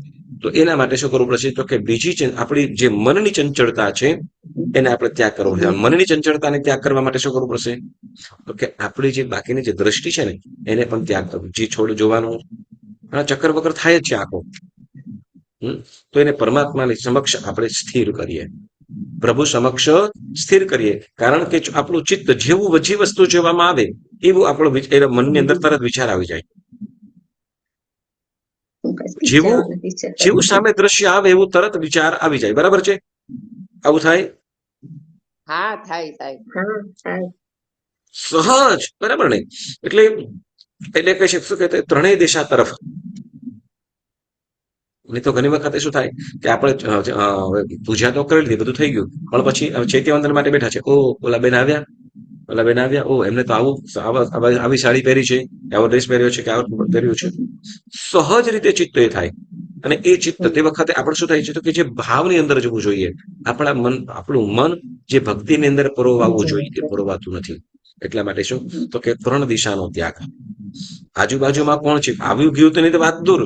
S1: તો એના માટે શું કરવું પડશે? તો કે બીજી આપણી જે મનની ચંચળતા છે એને આપણે ત્યાગ કરવો પડશે. મનની ચંચળતાને ત્યાગ કરવા માટે શું કરવું પડશે? તો કે આપણી જે બાકીની જે દ્રષ્ટિ છે ને એને પણ ત્યાગ કરવું. જે છોડ જોવાનું ચક્કર વક્કર થાય જ છે આખો, તો એને પરમાત્માની સમક્ષ આપણે સ્થિર કરીએ, પ્રભુ સમક્ષ સ્થિર કરીએ. કારણ કે આપણું ચિત્ત જેવું જે વસ્તુ જોવામાં આવે એવું આપણો મનની અંદર તરત વિચાર આવી જાય. જેવું સામે દ્રશ્ય આવે એવું તરત વિચાર આવી જાય. બરાબર છે? આવું થાય?
S2: હા, થાય.
S1: સહજ. બરાબર ને? એટલે કહી શકશું કે ત્રણેય દિશા તરફ. નહીં તો ઘણી વખતે શું થાય કે આપણે પૂજા તો કરી લીધી, બધું થઈ ગયું, પણ પછી ચૈત્ય વંદન માટે બેઠા છે. ઓલા બેન આવ્યા, ઓ એમને તો આવી સાડી પહેરી છે, આવો ડ્રેસ પહેર્યો છે, કે આવો પહેર્યું છે. સહજ રીતે ચિત્ત એ થાય. અને એ ચિત્ત તે વખતે આપણે શું થાય છે તો કે જે ભાવની અંદર જવું જોઈએ, આપણું મન જે ભક્તિની અંદર પરોવાવું જોઈએ એ પરોવાતું નથી. એટલા માટે શું તો કે ત્રણ દિશાનો ત્યાગ. આજુબાજુમાં કોણ છે આવ્યું ગયું તો નહીં તો વાત દૂર,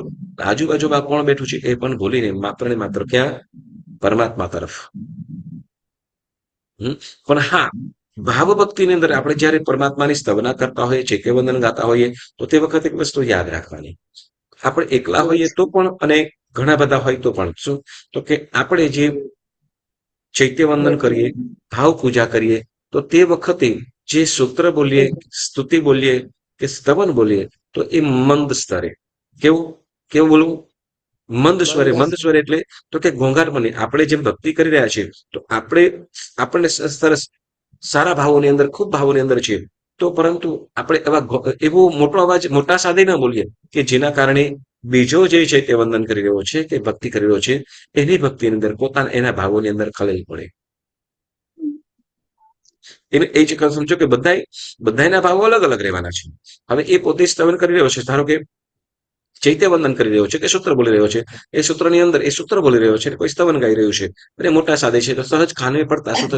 S1: આજુબાજુમાં કોણ બેઠું છે એ પણ ભૂલીને માત્ર ને માત્ર ક્યાં? પરમાત્મા તરફ. પણ હા, ભાવ ભક્તિની અંદર આપણે જયારે પરમાત્માની સ્તવના કરતા હોઈએ, ચૈત્ય વંદન ગાતા હોઈએ, તો તે વખતે એક વસ્તુ યાદ રાખવાની, આપણે એકલા હોઈએ તો પણ અને ઘણા બધા હોય તો પણ શું તો કે આપણે જે ચૈત્ય વંદન કરીએ, ભાવ પૂજા કરીએ, તો તે વખતે જે સૂત્ર બોલીએ, સ્તુતિ બોલીએ કે સ્તવન બોલીએ, તો એ મંદ સ્તરે. કેવું બોલવું? મંદ સ્વરે એટલે તો કે ઘોંઘાટ બની. આપણે જેમ ભક્તિ કરી રહ્યા છીએ તો આપણને સરસ સારા ભાવોની અંદર, ખૂબ ભાવોની અંદર છીએ, તો પરંતુ આપણે એવો મોટો અવાજ, મોટા સાદે ન બોલીએ કે જેના કારણે બીજો જે ચૈત્ય વંદન કરી રહ્યો છે કે ભક્તિ કરી રહ્યો છે એની ભક્તિની અંદર એના ભાવોની અંદર ખલેલ પડે. એ જ સમજો કે બધાના ભાવો અલગ અલગ રહેવાના છે. હવે એ પોતે સ્તવન કરી રહ્યો છે, ધારો કે ચૈત્ય વંદન કરી રહ્યો છે કે સૂત્ર બોલી રહ્યો છે, એ સૂત્રની અંદર એ સૂત્ર બોલી રહ્યો છે, કોઈ સ્તવન ગાઈ રહ્યું છે અને મોટા સાદે છે, તો સહજ કાને પડતા શું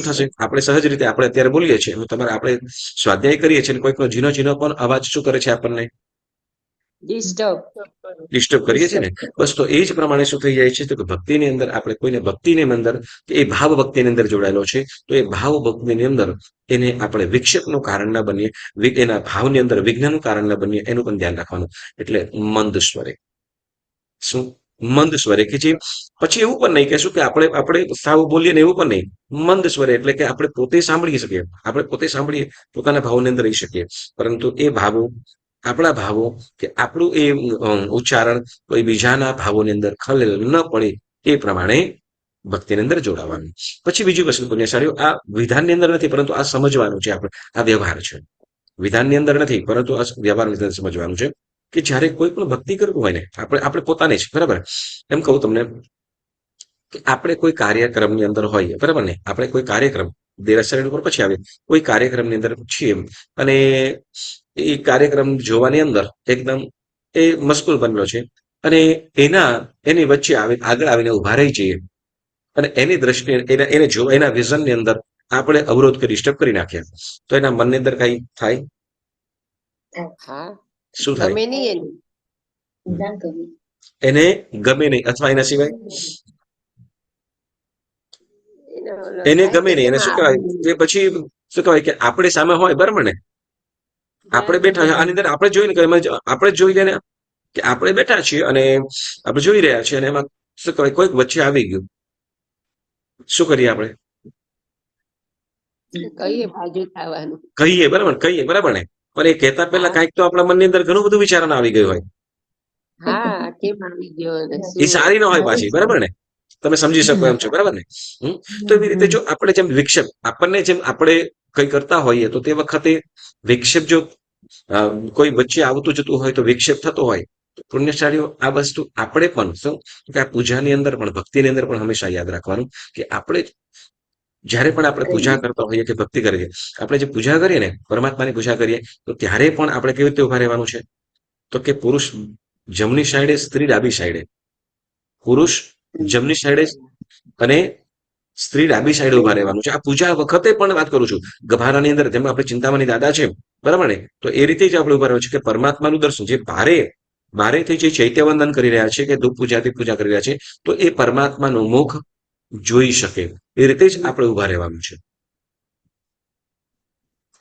S1: થશે? આપણે સહજ રીતે આપણે અત્યારે બોલીએ છીએ, આપણે સ્વાધ્યાય કરીએ છીએ, કોઈકનો ઝીનો પણ અવાજ શું કરે છે? આપણને ડિસ્ટર્બ કરીએ છીએ ને. બસ તો એ જ પ્રમાણે શું થઈ જાય છે તો કે ભક્તિની અંદર આપણે કોઈને ભક્તિની અંદર કે એ ભાવ ભક્તિની અંદર જોડાયેલો છે, તો એ ભાવ ભક્તિની અંદર એને આપણે વિક્ષેપનું કારણ ન બનીએ, એના ભાવની અંદર વિઘ્નનું કારણ ન બનીએ, એનું પણ ધ્યાન રાખવાનું. એટલે મંદ સ્વરે. શું? મંદ સ્વરે, કે જે પછી એવું પણ નહીં કે શું કે આપણે સાવ બોલીએ ને એવું પણ નહીં. મંદ સ્વરે એટલે કે આપણે પોતે સાંભળી શકીએ, પોતાના ભાવની અંદર રહી શકીએ, પરંતુ એ ભાવો, આપણા ભાવો કે આપણું એ ઉચ્ચારણ કોઈ બીજાના ભાવોની અંદર ખલેલ ન પડે એ પ્રમાણે ભક્તિની અંદર જોડાવાનું. પછી બીજી વસ્તુ પુણ્યશાળીઓ, આ વિધાનની અંદર નથી, પરંતુ આ સમજવાનું છે. આપણે આ વ્યવહાર છે, વિધાનની અંદર નથી, પરંતુ આ વ્યવહારની અંદર સમજવાનું છે કે જ્યારે કોઈ પણ ભક્તિ કરવું હોય ને, આપણે પોતાને જ, બરાબર, એમ કહું તમને કે આપણે કોઈ કાર્યક્રમની અંદર હોઈએ, બરાબર ને, આપણે કોઈ કાર્યક્રમ દેરાસર ઉપર પછી આવે, કોઈ કાર્યક્રમની અંદર છીએ અને એ કાર્યક્રમ જોવાની અંદર એકદમ એ મશગુલ બનેલો છે અને એની વચ્ચે આગળ આવીને ઉભા રહી જઈએ અને એની દ્રષ્ટિએ એને જો એના વિઝનની અંદર આપણે અવરોધ કરી ડિસ્ટર્બ કરી નાખ્યા તો એના મનની અંદર કઈ થાય?
S2: હા
S1: શું થાય?
S2: ગમે નહીં
S1: એને ગમે નહીં અથવા એના સિવાય એને ગમે નહીં. એને શું કહેવાય કે પછી શું કહેવાય કે આપણે સામે હોય બરાબર ને, આપણે બેઠા છે આની અંદર આપણે જોઈને આપણે જોઈ લઈએ ને કે આપણે બેઠા છીએ અને આપણે જોઈ રહ્યા છીએ અને એમાં શું કહેવાય કોઈક વચ્ચે આવી ગયું, શું કરીએ આપણે?
S2: કહીએ બાજુ થવાનું.
S1: કહીએ બરાબર ને, પણ એ કહેતા પહેલા કાંઈક તો આપણા મનની અંદર ઘણું બધું વિચારણા આવી ગયું હોય.
S2: હા કેમ આવી ગયો ને
S1: એ સારી ન હોય પાછી, બરાબર ને? તમે સમજી શકો એમ છો, બરાબર ને? તો એવી રીતે જો આપણે જેમ વિક્ષેપ આપણને જેમ આપણે કઈ કરતા હોઈએ તો તે વખતે વિક્ષેપ જો કોઈ વચ્ચે આવતું જતું હોય તો વિક્ષેપ થતો હોય તો પુણ્યશાળીઓ આ વસ્તુ આપણે પણ શું કે આ પૂજાની અંદર પણ ભક્તિની અંદર પણ હંમેશા યાદ રાખવાનું કે આપણે જ્યારે પણ આપણે પૂજા કરતા હોઈએ કે ભક્તિ કરીએ, આપણે જે પૂજા કરીએ ને પરમાત્માની પૂજા કરીએ તો ત્યારે પણ આપણે કેવી રીતે ઉભા રહેવાનું છે? તો કે પુરુષ જમણી સાઈડે, સ્ત્રી ડાબી સાઈડે. પુરુષ જમણી સાઈડે અને સ્ત્રી ડાબી સાઈડે ઉભા રહેવાનું છે. આ પૂજા વખતે પણ વાત કરું છું. ગભારાની અંદર જેમ આપણે ચિંતામણી દાદા છે બરાબર ને, તો એ રીતે જ આપણે ઉભા રહ્યું છે કે પરમાત્માનું દર્શન જે બારેથી જે ચૈત્યવંદન કરી રહ્યા છે કે ધૂપ પૂજાથી પૂજા કરી રહ્યા છે તો એ પરમાત્માનું મુખ જોઈ શકે એ રીતે જ આપણે ઉભા રહેવાનું છે.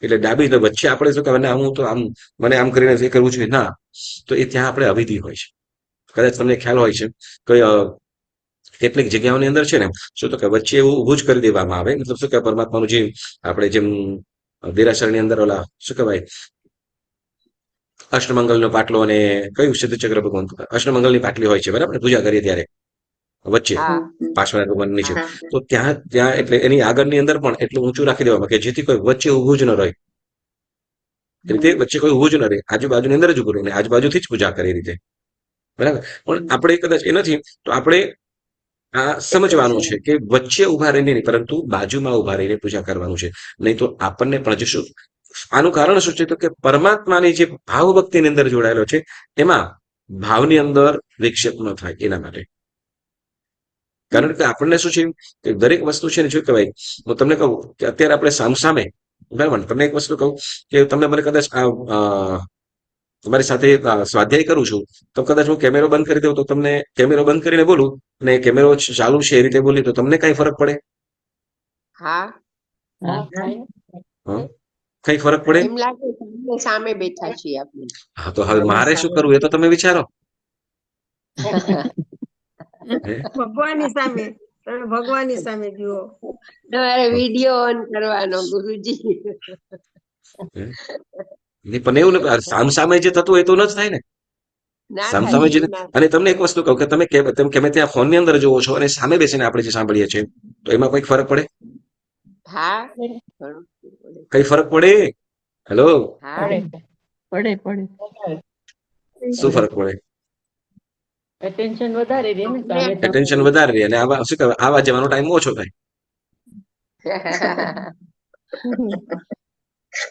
S1: એટલે ડાબી તો વચ્ચે આપણે શું કહેવાય હું તો આમ મને આમ કરીને એ કરવું જોઈએ ના, તો એ ત્યાં આપણે અવિધિ હોય છે. કદાચ તમને ખ્યાલ હોય છે કે કેટલીક જગ્યાઓની અંદર છે ને શું તો કે વચ્ચે એવું ઊભું જ કરી દેવામાં આવે, મતલબ શું કહેવાય પરમાત્માનું જે આપણે જેમ દેરાસરની અંદર ઓલા શું કહેવાય અષ્ટમંગલનો પાટલો અને કયું સિદ્ધચક્ર ભગવાન અષ્ટમંગલની પાટલી હોય છે બરાબર, પૂજા કરીએ ત્યારે વચ્ચે પાર્શ્વનાથ ભગવાન નીચે, તો ત્યાં એટલે એની આગળની અંદર પણ એટલું ઊંચું રાખી દેવામાં કે જેથી કોઈ વચ્ચે ઊભું જ ન રહે. એ રીતે વચ્ચે કોઈ ઊભું જ ન રહે, આજુબાજુની અંદર જ ઊભું રહે, આજુબાજુથી જ પૂજા કરે એ રીતે, બરાબર. પણ આપણે કદાચ એ નથી તો આપણે આ સમજવાનું છે કે વચ્ચે ઉભા રહીને નહીં પરંતુ બાજુમાં ઉભા રહીને પૂજા કરવાનું છે. નહીં તો આપણને પણ જશું. આનું કારણ શું છે તો કે પરમાત્માની જે ભાવ ભક્તિની અંદર જોડાયેલો છે એમાં ભાવની અંદર વિક્ષેપ ન થાય એના માટે. કારણ કે આપણને શું છે કે દરેક વસ્તુ છે ને શું કહેવાય, હું તમને કહું કે અત્યારે આપણે સામસામે બરાબર, તમને એક વસ્તુ કહું કે તમે મને કદાચ તમારી સાથે સ્વાધ્યાય કરું છું તો કદાચ હું કેમેરો બંધ કરી દઉં તો તમને કેમેરો બંધ કરીને બોલું અને કેમેરો ચાલુ છે એ રીતે બોલી તો તમને કઈ ફરક પડે?
S2: હા
S1: કઈ ફરક પડે?
S2: એમ લાગે સામે બેઠા છીએ આપણે.
S1: હા, તો હવે મારે શું કરવું એ તો તમે વિચારો.
S4: ભગવાનની સામે, તમે ભગવાનની સામે જુઓ.
S2: તમારે વિડીયો ઓન કરવાનો ગુરુજી.
S1: પણ એવું ને સામસામે જે થતું હોય તો ન જ થાય ને. સામસામે જ. અને તમને એક વસ્તુ કહું કે તમે ત્યાં ફોનની અંદર જોવો છો અને સામે બેસીને આપણે જે સાંભળીએ છીએ તો એમાં કઈક ફરક પડે?
S2: હા
S1: કઈ ફરક પડે? હેલો,
S3: પડે
S1: શું ફરક પડે?
S3: એટેન્શન વધારે રહે ને,
S1: એટેન્શન વધારે રહે અને આવા શું કહેવાય આવા જવાનો ટાઈમ ઓછો થાય.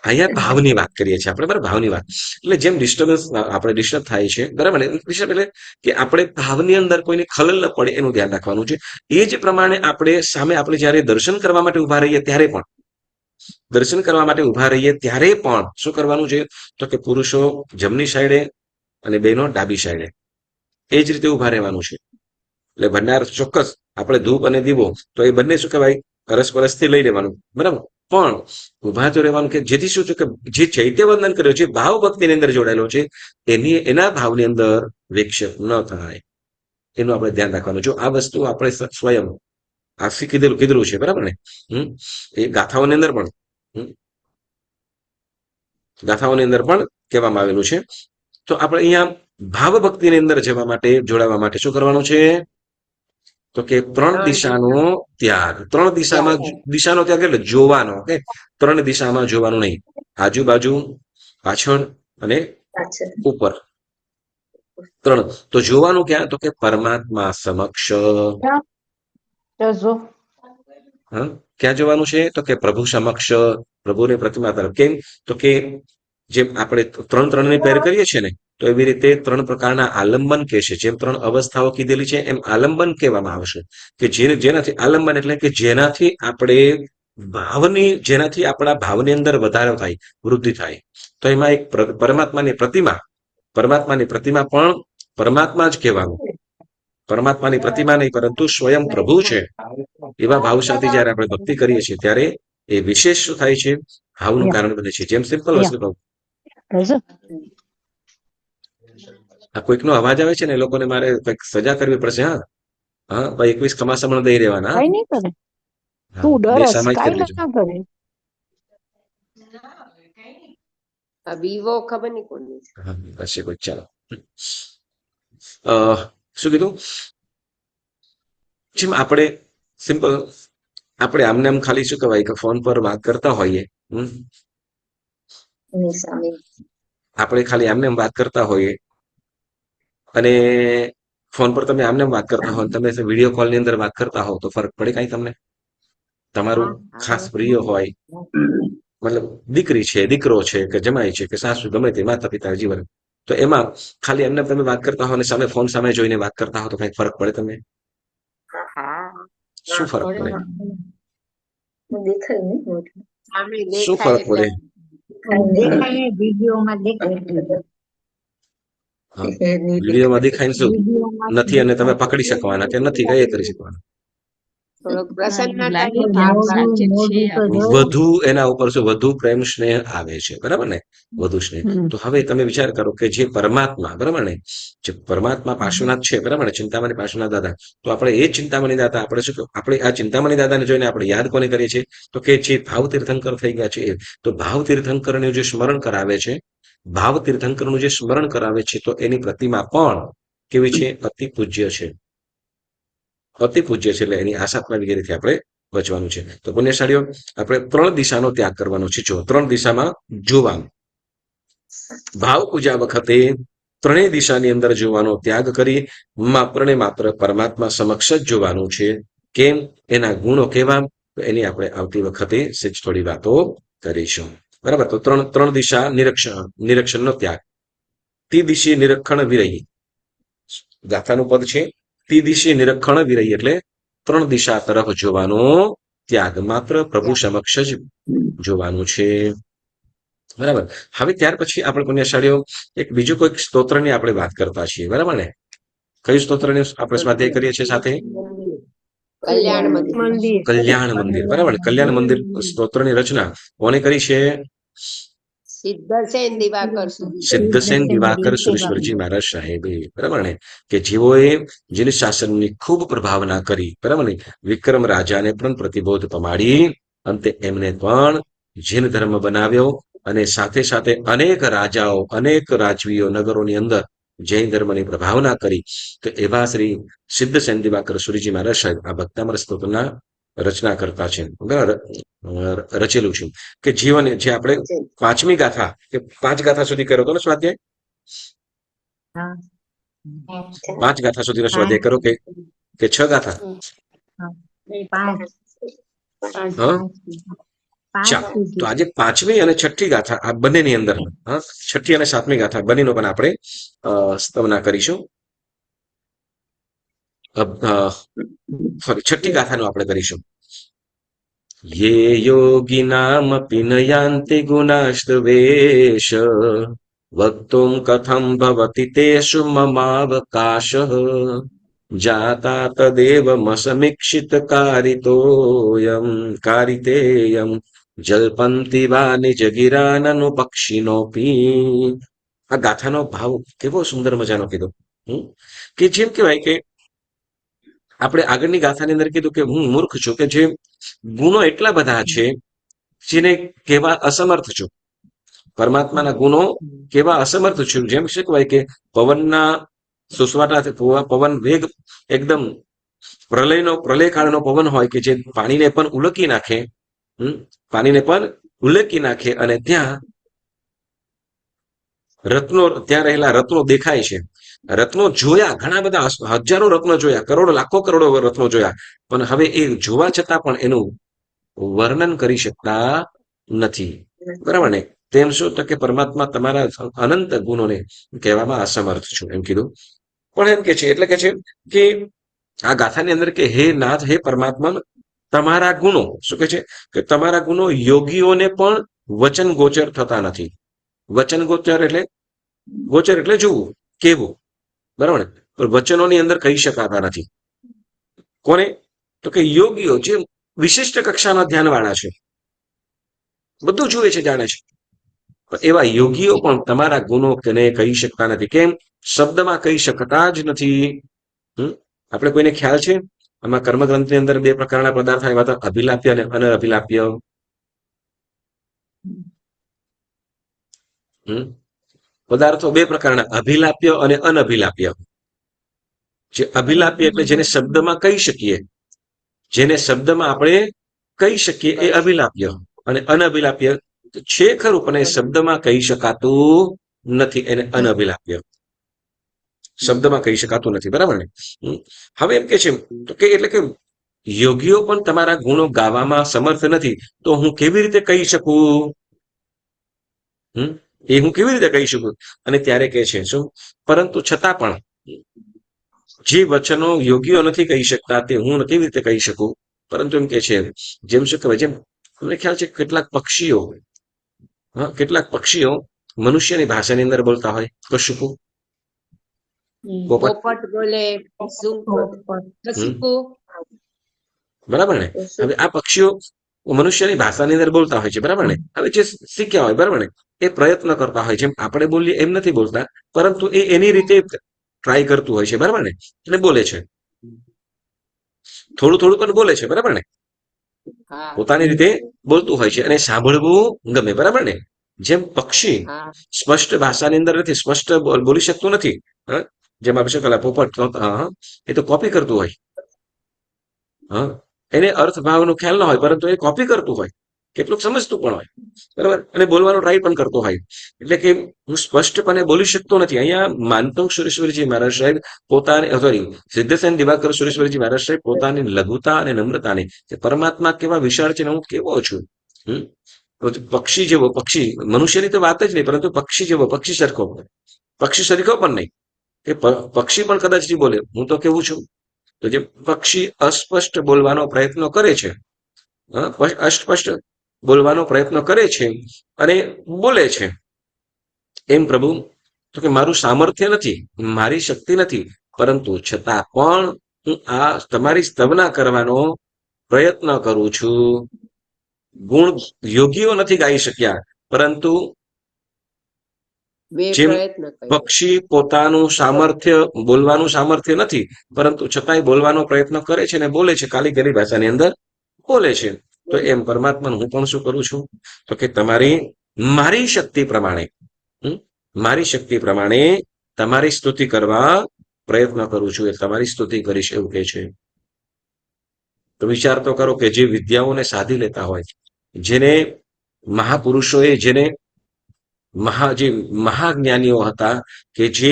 S1: અહીંયા ભાવની વાત કરીએ છીએ આપણે, બરાબર, ભાવની વાત. એટલે જેમ ડિસ્ટર્બન્સ આપણે ડિસ્ટર્બ થાય છે બરાબર ને, ડિસ્ટર્બ એટલે કે આપણે ભાવની અંદર કોઈને ખલલ ન પડે એનું ધ્યાન રાખવાનું છે. એ જ પ્રમાણે આપણે સામે આપણે જયારે દર્શન કરવા માટે ઉભા રહીએ ત્યારે પણ શું કરવાનું છે તો કે પુરુષો જમણી સાઈડે અને બહેનો ડાબી સાઈડે એ જ રીતે ઉભા રહેવાનું છે. એટલે ભંડાર ચોક્કસ આપણે ધૂપ અને દીવો તો એ બંને શું કહેવાય અરસપરસથી લઈ લેવાનું, બરાબર. પણ ઉભા તો રહેવાનું કે જેથી શું છે કે જે ચૈત્યવંદન કર્યો છે ભાવ ભક્તિની અંદર જોડાયેલો છે એના ભાવની અંદર વિક્ષેપ ન થાય એનું આપણે ધ્યાન રાખવાનું. જો આ વસ્તુ આપણે સ્વયં આખી કીધેલું છે બરાબર ને, એ ગાથાઓની અંદર પણ કહેવામાં આવેલું છે. તો આપણે અહીંયા ભાવ ભક્તિની અંદર જવા માટે જોડાવા માટે શું કરવાનું છે તો કે ત્રણ દિશાનો ત્યાગ એટલે જોવાનો. ઓકે, ત્રણ દિશામાં જોવાનું નહીં, આજુબાજુ, પાછળ અને ઉપર, ત્રણ. તો જોવાનું ક્યાં તો કે પરમાત્મા સમક્ષ. ક્યાં જોવાનું છે તો કે પ્રભુ સમક્ષ, પ્રભુને પ્રતિમા તરફ. કેમ તો કે જેમ આપણે ત્રણને પેર કરીએ છીએ ને તો એવી રીતે ત્રણ પ્રકારના આલંબન કહે છે. જેમ ત્રણ અવસ્થાઓ કીધેલી છે એમ આલંબન કહેવામાં આવશે કે જેનાથી આલંબન એટલે કે જેનાથી આપણે ભાવની જેનાથી આપણા ભાવની અંદર વધારો થાય, વૃદ્ધિ થાય. તો એમાં એક પરમાત્માની પ્રતિમા પણ પરમાત્મા જ કહેવાનું. પરમાત્માની પ્રતિમા નહીં, પરંતુ સ્વયં પ્રભુ છે. એવા ભાવ સાથે જયારે આપણે ભક્તિ કરીએ છીએ ત્યારે એ વિશેષ શું થાય છે? ભાવનું કારણ બને છે. જેમ સિમ્પલ વસ્તુ કહું, આ કોઈકનો અવાજ આવે છે ને, એ લોકોને મારે કંઈક સજા કરવી પડશે. હા હા ભાઈ, 21 ખમાસમણ દઈ રહેવાના.
S3: કઈ નહીં કરે,
S1: હા,
S3: તું ડરસ,
S1: બેસામાં જ કરી
S3: કઈ
S1: લેજો.
S3: ના કરે.
S2: આ વિવો ખબર નહીં કોની છે.
S1: હા, હશે કોઈ. ચાલો, શું કીધું? જેમ આપણે સિમ્પલ, આપણે આમને આમ ખાલી શું કહેવાય કે ફોન પર વાત કરતા હોઈએ, આપણે ખાલી આમને આમ વાત કરતા હોઈએ અને ફોન પર તમે આમને આમ વાત કરતા હો, તમે વિડીયો કોલ ની અંદર વાત કરતા હો, તો ફરક પડે કાંઈ તમને? તમારું ખાસ પ્રિય હોય, મતલબ દીકરી છે, દીકરો છે, કે જમાઈ છે, કે સાસુ, ગમે તે માતા પિતા જીવન, તો એમાં ખાલી એમને તમે વાત કરતા હો અને સામે ફોન સામે જોઈને વાત કરતા હો, તો કઈ ફરક પડે તમને? શું ફરક પડે?
S2: સામે
S1: શું
S2: દેખાય
S1: ફરક પડે?
S4: દેખાય વિડીયોમાં દેખાય.
S1: હા, વિડીયોમાં દેખાઈને શું નથી અને તમે પકડી શકવાના કે નથી કઈ કરી શકવાના?
S2: થોડોક પ્રસન્નતા
S3: લાગે
S2: ની
S3: કે
S2: ભાવ
S3: આવું
S2: સાચે
S3: સાચે
S2: છે.
S3: છે આપણે.
S1: વધુ એના ઉપર શું વધુ પ્રેમ સ્નેહ આવે છે, બરાબર ને? વધુ સ્નેહ. તો હવે તમે વિચાર કરો કે જે પરમાત્મા, બરાબર ને, જે પરમાત્મા પાર્શ્વનાથ છે, બરાબર ને, ચિંતામણી પાર્શ્વનાથ દાદા, તો આપણે એ ચિંતામણી દાદા, આપણે શું આપણે આ ચિંતામણી દાદાને જોઈને આપણે યાદ કોને કરીએ છીએ? તો કે જે ભાવ તીર્થંકર થઈ ગયા છે એ. તો ભાવ તીર્થંકરનું જે સ્મરણ કરાવે છે, ભાવ તીર્થંકરનું જે સ્મરણ કરાવે છે, તો એની પ્રતિમા પણ કેવી છે? અતિ પૂજ્ય છે. અતિ પૂજ્ય છે, એટલે એની આશાત્મા વગેરેથી આપણે બચવાનું છે. તો પુણ્યશાળીઓ, આપણે 3 દિશાનો ત્યાગ કરવાનો છે. જો 3 દિશામાં જોવાનું, ભાવ પૂજા વખતે 3 દિશાની અંદર જોવાનો ત્યાગ કરી માત્ર ને માત્ર પરમાત્મા સમક્ષ જ જોવાનું છે. કેમ? એના ગુણો કેવા? તો એની આપણે આવતી વખતે સેજ થોડી વાતો કરીશું, બરાબર? તો 3 દિશા નિરીક્ષણનો ત્યાગ. ત્રિદિશી નિરીક્ષણ વિરહી ગાથાનું પદ છે. ત્રિદિશી નિરીક્ષણ વિરહી એટલે 3 દિશા તરફ જોવાનો ત્યાગ, માત્ર પ્રભુ સમક્ષ જ જોવાનું છે, બરાબર? હવે ત્યાર પછી આપણે પુણ્યશાળીઓ એક બીજું કોઈક સ્તોત્રની આપણે વાત કરતા છીએ, બરાબર ને? કયું સ્તોત્રની આપણે સ્વાધ્યાય કરીએ છીએ સાથે?
S2: કલ્યાણ મંદિર.
S1: કલ્યાણ મંદિર, બરાબર? કલ્યાણ મંદિર સ્તોત્રની રચના કોને કરી છે?
S2: સિદ્ધસેન દિવાકર સુધી.
S1: સિદ્ધસેન દિવાકર સુરેશ્વરજી મહારાજ સાહેબે, બરાબર ને, કે જેઓએ જેની શાસનની ખૂબ પ્રભાવના કરી, બરાબર ને, વિક્રમ રાજાને પણ પ્રતિબોધ પમાડી અંતે એમને પણ જૈન ધર્મ બનાવ્યો અને સાથે સાથે અનેક રાજાઓ, અનેક રાજવીઓ, નગરોની અંદર જૈન ધર્મની પ્રભાવના કરી. તો એવા શ્રી સિદ્ધસેન દિવાકર સુરીજી મહારાજ સાહેબ આ ભક્તામૃત સ્તોત્રના રચના કરતા છે, બરાબર? રચેલું છે કે જીવન, જે આપણે 5મી ગાથા કે 5 ગાથા સુધી કર્યો હતો ને સ્વાધ્યાય? 5 ગાથા સુધીનો સ્વાધ્યાય કરો કે 6 ગાથા? હા, ચાલો. તો આજે 5મી અને 6ઠ્ઠી ગાથા, આ બંનેની અંદર, હા, 6ઠ્ઠી અને 7મી ગાથા બંનેનો પણ આપણે સ્તવના કરીશું. સોરી, 6ઠ્ઠી ગાથાનું આપણે કરીશું. ये योगिनामपि न यान्ति गुणाश्रवेश वक्तुं कथं भवति तेषु ममावकाशः जाता तदेवमसमीक्षित कारितेयं जल्पन्ति वा निज गिराननु पक्षिणोऽपि. આ ગાથાનો ભાવ કેવો સુંદર મજાનો કીધો, કે જેમ કહેવાય કે આપણે આગળની ગાથાની અંદર કીધું કે હું મૂર્ખ છું, કે જે ગુણો એટલા બધા છે જેને કેવા અસમર્થ છું. પરમાત્માના ગુણો કેવા અસમર્થ છું. જેમ શું કહેવાય કે પવનના સુસવાટાથી પવન વેગ એકદમ પ્રલયકાળનો પવન હોય કે જે પાણીને પણ ઉલકી નાખે, અને ત્યાં ત્યાં રહેલા રત્નો દેખાય છે. રત્નો જોયા, ઘણા બધા હજારો રત્નો જોયા, કરોડો લાખો કરોડો રત્નો જોયા, પણ હવે એ જોવા છતાં પણ એનું વર્ણન કરી શકતા નથી, બરાબર ને? તેમ શું તો કે પરમાત્મા તમારા અનંત ગુણોને કહેવામાં અસમર્થ છું, એમ કીધું. પણ એમ કે છે, એટલે કે છે કે આ ગાથાની અંદર કે હે નાથ, હે પરમાત્મા, તમારા ગુણો શું કહે છે કે તમારા ગુણો યોગીઓને પણ વચન ગોચર થતા નથી. વચન ગોચર એટલે જોવું, કેવું, બરાબર ને? પણ વચનોની અંદર કહી શકાતા નથી. કોને? તો કે યોગીઓ, જે વિશિષ્ટ કક્ષાના ધ્યાનવાળા છે, બધું જુએ છે, જાણે છે, પણ એવા યોગીઓ પણ તમારા ગુણો કહી શકતા નથી. કેમ? શબ્દમાં કહી શકતા જ નથી. આપણે કોઈને ખ્યાલ છે આમાં કર્મગ્રંથની અંદર બે પ્રકારના પદાર્થ આવ્યા હતા, અભિલાપ્ય અને અનઅભિલાપ્ય. પદાર્થો બે પ્રકારના, અભિલાપ્ય અને અનઅભિલાપ્ય. જે અભિલાપ્ય એટલે જેને શબ્દમાં કહી શકીએ, જેને શબ્દમાં આપણે કહી શકીએ એ અભિલાપ્ય, અને અનઅભિલાપ્ય છે ખરું પણ એ શબ્દમાં કહી શકાતું નથી, એને અનઅભિલાપ્ય. શબ્દમાં કહી શકાતું નથી, બરાબર ને? હવે એમ કે છે તો કે એટલે કે યોગીઓ પણ તમારા ગુણો ગાવામાં સમર્થ નથી, તો હું કેવી રીતે કહી શકું? એ હું કેવી રીતે કહી શકું? અને ત્યારે કે છે શું? પરંતુ છતાં પણ જે વચનો યોગીઓ નથી કહી શકતા તે હું કેવી રીતે કહી શકું? પરંતુ એમ કે છે જેમ શું કહેવાય, જેમ તમને ખ્યાલ છે કેટલાક પક્ષીઓ મનુષ્યની ભાષાની અંદર બોલતા હોય. કશુંકુ, પોપટ,
S2: પોપટ બોલે, કશુંકુ.
S1: બરાબર ને? હવે આ પક્ષીઓ મનુષ્યની ભાષાની અંદર બોલતા હોય છે, બરાબર ને? હવે જે શીખ્યા હોય, બરાબર ને, એ પ્રયત્ન કરતા હોય, જેમ આપણે બોલીએ એમ નથી બોલતા, પરંતુ એ એની રીતે ટ્રાય કરતું હોય છે, બરાબર ને? એટલે બોલે છે, થોડું થોડું પણ બોલે છે, બરાબર ને? પોતાની રીતે બોલતું હોય છે અને સાંભળવું ગમે, બરાબર ને? જેમ પક્ષી સ્પષ્ટ ભાષાની અંદર નથી, સ્પષ્ટ બોલી શકતું નથી, જેમ આપણે શું કહેવાય પોપટ, એ તો કોપી કરતું હોય. એને અર્થભાવનો ખ્યાલ ન હોય, પરંતુ એ કોપી કરતું હોય, કેટલુંક સમજતું પણ હોય, બરાબર, અને બોલવાનો ટ્રાય પણ કરતો હોય. એટલે કે હું સ્પષ્ટપણે બોલી શકતો નથી. અહીંયા માનતોગ સુરેશ્વરજી મહારાજ સાહેબ સિદ્ધસેન દિવાકર સુરેશ્વરજી મહારાજ સાહેબ પોતાની લઘુતા અને નમ્રતાને, પરમાત્મા કેવા વિશાળ છે ને હું કેવો છું, પક્ષી જેવો, પક્ષી મનુષ્યની તો વાત જ નહીં, પરંતુ પક્ષી જેવો, પક્ષી સરખો પણ નહીં, કે પક્ષી પણ કદાચ નહીં બોલે, હું તો કેવું છું. તો જે પક્ષી અસ્પષ્ટ બોલવાનો પ્રયત્ન કરે છે, અસ્પષ્ટ બોલવાનો પ્રયત્ન કરે છે અને બોલે છે, એમ પ્રભુ તો કે મારું સામર્થ્ય નથી, મારી શક્તિ નથી, પરંતુ છતાં પણ હું આ તમારી સ્તવના કરવાનો પ્રયત્ન કરું છું. ગુણ યોગીઓ નથી ગાઈ શક્યા, પરંતુ જેમ પક્ષી પોતાનું સામર્થ્ય, બોલવાનું સામર્થ્ય નથી, પરંતુ છતાંય બોલવાનો પ્રયત્ન કરે છે અને બોલે છે, કાલી ગલી ભાષાની અંદર બોલે છે. તો એમ પરમાત્મા હું પણ શું કરું છું? તો કે મારી શક્તિ પ્રમાણે તમારી સ્તુતિ કરવા પ્રયત્ન કરું છું, એ તમારી સ્તુતિ કરીશ, એવું કે છે. તો વિચાર તો કરો કે જે વિદ્યાઓને સાધી લેતા હોય, જેને મહાપુરુષોએ, જેને જે મહાજ્ઞાનીઓ હતા, કે જે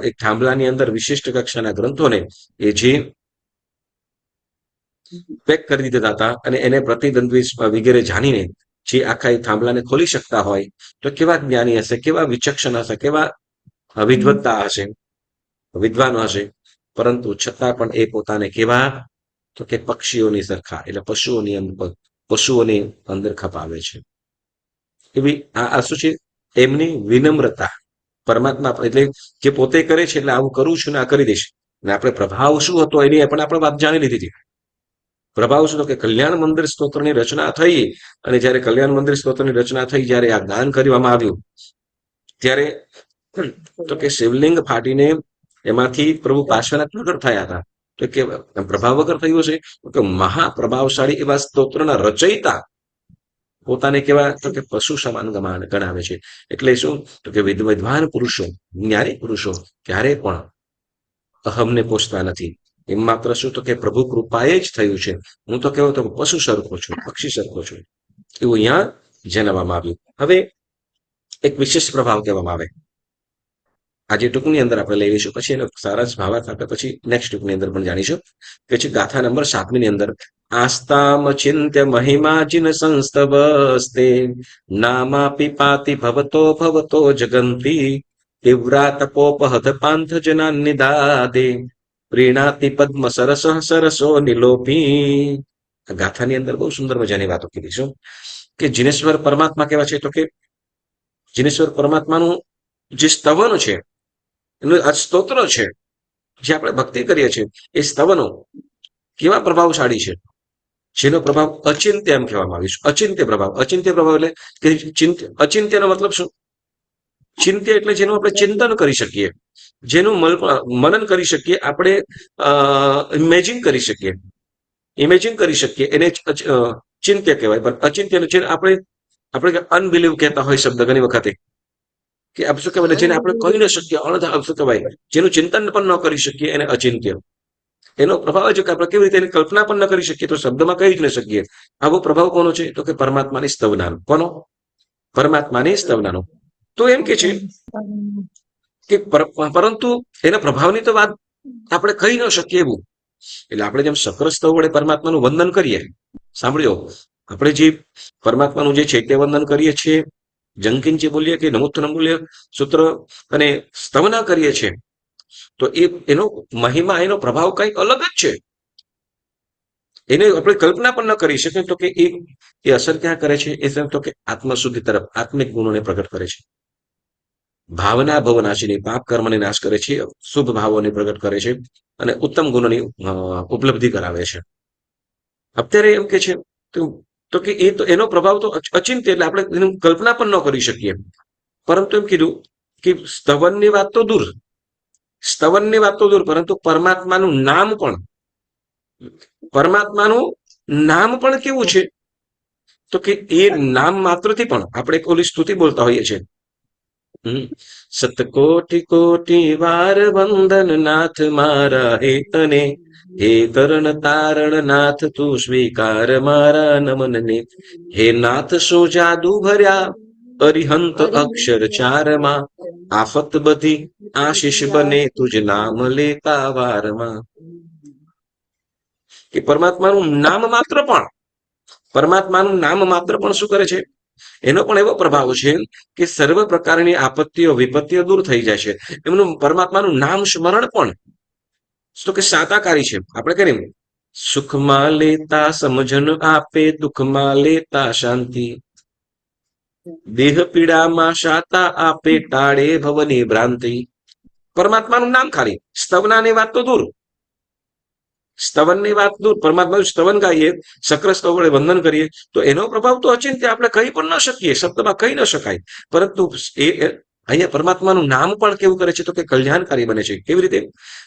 S1: એક થાંભલાની અંદર વિશિષ્ટ કક્ષાના ગ્રંથોને એ જે પેક કરી દીધા હતા અને એને પ્રતિદ્વંદ્વી વગેરે જાણીને જે આખા એ થાંભલાને ખોલી શકતા હોય, તો કેવા જ્ઞાની હશે, કેવા વિચક્ષણ હશે, કેવા વિદ્વત્તા હશે, વિદ્વાન હશે. પરંતુ છતાં પણ એ પોતાને કેવા, તો કે પક્ષીઓની સરખા, એટલે પશુઓની અંદર ખપાવે છે. એવી આ શું છે? એમની વિનમ્રતા. પરમાત્મા એટલે જે પોતે કરે છે, એટલે આવું કરું છું ને આ કરી દઈશ. અને આપણે પ્રભાવ શું હતો એની પણ આપણે વાત જાણી લીધી હતી. પ્રભાવ શું? કે કલ્યાણ મંદિર સ્તોત્રની રચના થઈ, અને જયારે કલ્યાણ મંદિર સ્તોત્રની રચના થઈ, જયારે આ દાન કરવામાં આવ્યું, ત્યારે તો કે શિવલિંગ ફાટીને એમાંથી પ્રભુ પાર્શ્વનાથ પ્રગટ થયા હતા. તો કે પ્રભાવ વગર થયું છે? કે મહાપ્રભાવશાળી એવા સ્તોત્રના રચયિતા પોતાને કેવા, તો કે પશુ સમાન ગણાવે છે. એટલે શું? તો કે વિદ્વાન પુરુષો, જ્ઞાની પુરુષો ક્યારે પણ અહમને પોષતા નથી. એમ માત્ર શું? તો કે પ્રભુ કૃપાએ જ થયું છે. હું તો કેવો તો પશુ સરખો છું, પક્ષી સરખો છું, એવું અહીંયા જણાવવામાં આવ્યું. હવે એક વિશેષ પ્રભાવ કહેવામાં આવે, આજે ટૂંકની અંદર આપણે લઈ લઈશું, પછી એનો સારા જ ભાવાર્થ આપણે પછી નેક્સ્ટ ટૂંકની અંદર પણ જાણીશું. કે છે ગાથા નંબર 7 ની અંદર, આસ્તામ ચિંત્ય મહિમા જિન સંસ્તવસ્તે નામાપી પાતિ ભવતો જગંતી તીવ્રા તપોપહત પાંથ જનાન નિદાદે પ્રીણાતિ પદ્મ સરસો નિલોપી. આ ગાથાની અંદર બહુ સુંદર મજાની વાતો કીધી શું કે જીનેશ્વર પરમાત્મા કેવા છે? તો કે જીનેશ્વર પરમાત્માનું જે સ્તવન છે, એનું આ સ્તોત્ર છે, જે આપણે ભક્તિ કરીએ છીએ, એ સ્તવનો કેવા પ્રભાવશાળી છે, જેનો પ્રભાવ અચિંત્ય એમ કહેવામાં આવ્યું છે. અચિંત્ય પ્રભાવ. અચિંત્ય પ્રભાવ એટલે કે અચિંત્યનો મતલબ શું? ચિંત્ય એટલે જેનું આપણે ચિંતન કરી શકીએ, જેનું મનન કરી શકીએ, આપણે ઇમેજિન કરી શકીએ, એને ચિંત્ય કહેવાય. પણ અચિંત્ય જેને આપણે અનબિલીવ કહેતા હોય શબ્દ ઘણી વખતે, કે આપણે શું કહેવાય, જેને આપણે કહી ન શકીએ, શું કહેવાય, જેનું ચિંતન પણ ન કરી શકીએ, એને અચિંત્ય. એનો પ્રભાવ છે કે આપણે કેવી રીતે એની કલ્પના પણ ન કરી શકીએ, તો શબ્દમાં કહી જ ન શકીએ. આવો પ્રભાવ કોનો છે? તો કે પરમાત્માની સ્તવનાનો. કોનો? પરમાત્માની સ્તવનાનો. તો એમ કે છે કે પરંતુ એના પ્રભાવની તો વાત આપણે કહી ન શકીએ એવું. એટલે આપણે જેમ સક્ર સ્તવ વડે પરમાત્માનું વંદન કરીએ, સાંભળ્યો, આપણે જે પરમાત્માનું જે ચૈત્ય વંદન કરીએ છીએ, જંકિંચી બોલીએ કે નમોત્થનમ બોલીએ, સૂત્ર અને સ્તવના કરીએ છીએ, તો એનો મહિમા, એનો પ્રભાવ કંઈક અલગ જ છે. એને આપણે કલ્પના પણ ન કરી શકીએ. તો કે એ અસર ક્યાં કરે છે? એ તો કે આત્મશુદ્ધિ તરફ, આત્મિક ગુણોને પ્રગટ કરે છે. ભાવના ભવનાશીની, પાપ કર્મને નાશ કરે છે, શુભ ભાવોને પ્રગટ કરે છે અને ઉત્તમ ગુણોની ઉપલબ્ધિ કરાવે છે. અત્યારે એમ કે છે તો કે એનો પ્રભાવ તો અચિંત્ય, એટલે આપણે એની કલ્પના પણ ન કરી શકીએ. પરંતુ એમ કીધું કે સ્તવનની વાત તો દૂર, પરંતુ પરમાત્માનું નામ પણ કેવું છે? તો કે એ નામ માત્રથી પણ આપણે ઓલી સ્તુતિ બોલતા હોઈએ છીએ, સતકોટી કોટી વાર વંદન નાથ મારા હે તને, હે તરણ તારણ નાથ તું સ્વીકાર મારા નમનને, હે નાથ શું જાદુ ભર્યા અરિહંત અક્ષર ચારમાં, આફત બધી આશીષ બને તુજ નામ લેતા વારમાં. કે પરમાત્માનું નામ માત્ર પણ શું કરે છે? એનો પણ એવો પ્રભાવ છે કે સર્વ પ્રકારની આપત્તિઓ, વિપત્તિઓ દૂર થઈ જાય છે. એમનું પરમાત્માનું નામ સ્મરણ પણ તો કે સાતાકારી છે. આપણે કરીએ, સુખમાં લેતા સમજન આપે, દુઃખમાં લેતા શાંતિ, દેહ પીડામાં શાતા આપે, ટાળે ભવની ભ્રાંતિ. પરમાત્માનું નામ ખાલી, સ્તવનાની વાત તો દૂર, પરમાત્માનું સ્તવન ગાઈએ, સક્ર સ્તવ વડે વંદન કરીએ, તો એનો પ્રભાવ તો અચિંત્ય, આપણે કહી પણ ન શકીએ, શબ્દમાં કહી ન શકાય. પરંતુ એ અહીંયા પરમાત્માનું નામ પણ કેવું કરે છે? તો કે કલ્યાણકારી બને છે. કેવી રીતે?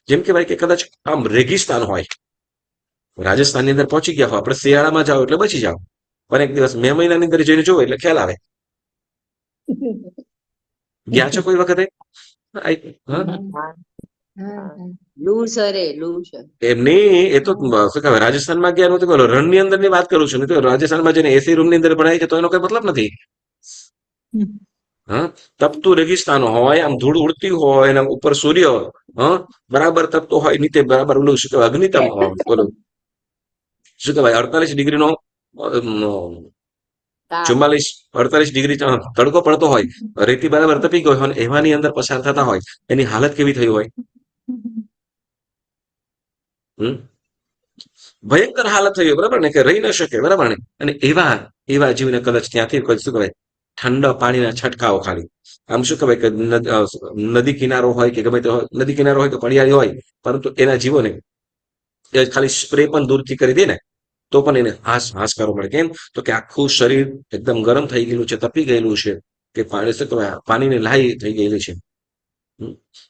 S1: જેમ કે ભાઈ કે કદાચ આમ રેગિસ્તાન હોય, રાજસ્થાનની અંદર પહોંચી ગયા હોય, આપણે શિયાળામાં જાઓ એટલે બચી જાઓ, પણ એક દિવસ મે મહિનાની અંદર જઈને જોવો એટલે ખ્યાલ આવે. ગયા છો કોઈ વખતે? એમની એ તો શું કહેવાય, રાજસ્થાનમાં ગયા નહોતું, બોલો રણની અંદર ની વાત કરું છું. નહીં તો રાજસ્થાનમાં જઈને એસી રૂમ ની અંદર ભણાય છે તો એનો કઈ મતલબ નથી. હા, તપતું રેગિસ્તાન હોય, આમ ધૂળ ઉડતી હોય, એના ઉપર સૂર્ય બરાબર તપતો હોય, નીચે બરાબર ઓલું શું કહેવાય, અગ્નિતમ હોય, બોલો શું કહેવાય, 48 ડિગ્રીનો 48 ડિગ્રી તડકો પડતો હોય, રેતી બરાબર તપી ગયો હોય, એવાની અંદર પસાર થતા હોય, એની હાલત કેવી થઈ હોય? ભયંકર હાલત થઈ હોય, બરાબર ને, કે રહી ન શકે, બરાબર ને. અને એવા જીવને કદાચ ત્યાંથી શું કહેવાય, ઠંડા પાણીના છંટકાવ ખાલી, આમ શું કહેવાય કે નદી કિનારો હોય કે ગમે તે હોય, નદી કિનારો હોય તો પડિયાળી હોય, પરંતુ એના જીવોને ખાલી સ્પ્રે પણ દૂરથી કરી દે ને તો પણ એને હાશ કરવો પડે. કેમ? તો કે આખું શરીર એકદમ ગરમ થઈ ગયેલું છે, તપી ગયેલું છે, કે પાણીની લાઈ થઈ ગયેલી છે.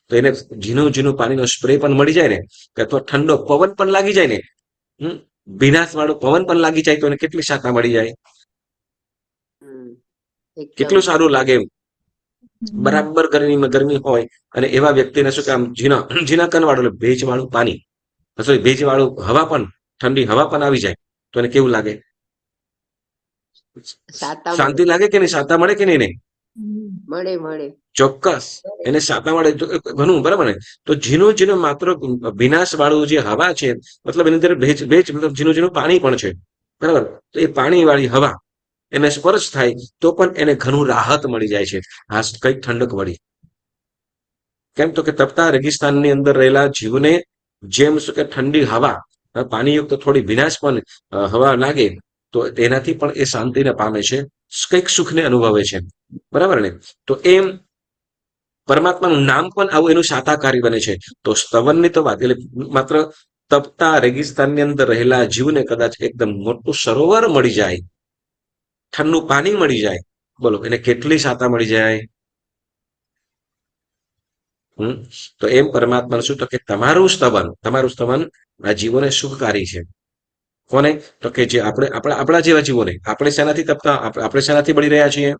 S1: તો એને ઝીણું પાણીનો સ્પ્રે પણ મળી જાય ને, કે અથવા ઠંડો પવન પણ લાગી જાય ને, ભીનાશ વાળો પવન પણ લાગી જાય તો એને કેટલી શાખા મળી જાય, કેટલું સારું લાગે. બરાબર ગરમી હોય અને એવા વ્યક્તિને શું કે આમ ઝીણા કણ વાળું, ભેજ વાળું પાણી, ભેજ વાળું હવા પણ, ઠંડી હવા પણ આવી જાય તો એને કેવું લાગે? શાંતિ લાગે કે નહીં? શાંતા મળે કે નહીં?
S2: મળે
S1: ચોક્કસ એને શાંતા મળે ઘણું, બરાબર ને. તો ઝીણું માત્ર વિનાશ વાળું જે હવા છે, મતલબ એની અંદર ભેજ મતલબ ઝીણું પાણી પણ છે, બરાબર. તો એ પાણી વાળી હવા એને સ્પર્શ થાય તો પણ એને ઘણું રાહત મળી જાય છે, કઈક ઠંડક મળી. કેમ? તો કે તપતા રેગિસ્તાનની અંદર રહેલા જીવને જેમ શું કે ઠંડી હવા પાણીયુક્ત થોડી ભીનાશ પણ હવા લાગે તો તેનાથી પણ એ શાંતિને પામે છે, કંઈક સુખને અનુભવે છે. બરાબર ને? તો એમ પરમાત્માનું નામ પણ આવું એનું સાતાકારી બને છે. તો સ્તવનની તો વાત એટલે માત્ર તપતા રેગિસ્તાનની અંદર રહેલા જીવને કદાચ એકદમ મોટું સરોવર મળી જાય, ઠંડુ પાણી મળી જાય, બોલો એને કેટલી સાતા મળી જાય. તો એમ પરમાત્માનું શું? તો કે તમારું સ્તવન આ જીવોને સુખકારી છે. કોને? તો કે જે આપણા જેવા જીવોને. આપણે શેનાથી તપતા, આપણે શેનાથી બળી રહ્યા છીએ?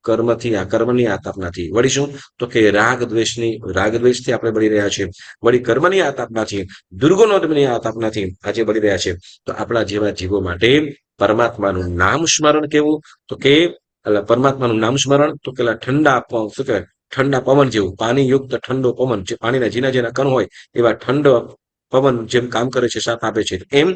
S1: કર્મથી, આ કર્મની આતાપનાથી. વળી શું? તો કે રાગ દ્વેષથી આપણે બળી રહ્યા છીએ. વળી કર્મની આતાપનાથી, દુર્ગુણોની આતાપનાથી આજે બળી રહ્યા છે. તો આપણા જેવા જીવો માટે પરમાત્માનું નામ સ્મરણ કેવું? તો કે પરમાત્માનું નામ સ્મરણ તો પેલા ઠંડા શું કહેવાય, ઠંડા પવન જેવું, પાણીયુક્ત ઠંડો પવન, જે પાણીના જેના કણ હોય એવા ઠંડો પવન જેમ કામ કરે છે, સાથ આપે છે, એમ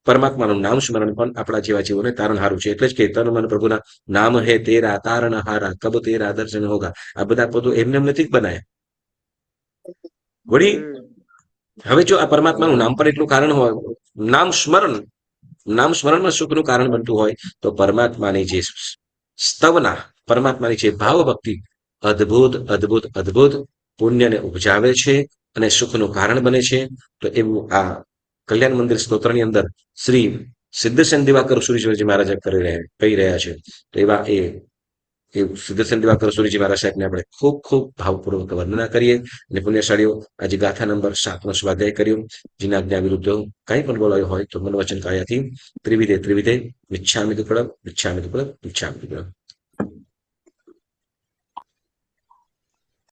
S1: પરમાત્માનું નામ સ્મરણ પણ આપણા જેવા જીવોને તારણહારું છે. એટલે જ કે તન મન પ્રભુના નામ હે તેરા તારણ હારા, કબ તેરા દર્શન હોગા. આ બધા પદો એમને નથી જ બનાયા. વળી હવે જો આ પરમાત્માનું નામ પર એટલું કારણ હોય, નામ સ્મરણમાં સુખનું કારણ બનતું હોય, તો પરમાત્માની જે સ્તવના, પરમાત્માની જે ભાવ ભક્તિ અદ્ભુત પુણ્યને ઉપજાવે છે અને સુખનું કારણ બને છે. તો એવું આ કલ્યાણ મંદિર સ્તોત્રની અંદર શ્રી સિદ્ધસેન દિવાકર સુરીશ્વરજી મહારાજ કહી રહ્યા છે. તો એવા એ સિદ્ધસેન દિવાકર સુરીજી મહારાજ સાહેબને આપણે ખૂબ ખૂબ ભાવપૂર્વક વંદના કરીએ. અને પુણ્યશાળીઓ, આજે ગાથા નંબર 7 નો સ્વાધ્યાય કર્યો. જેના આજ્ઞા વિરુદ્ધ કંઈ પણ બોલાયું હોય તો મન વચન કાયાથી ત્રિવિધે મિચ્છામિ દુક્કડમ.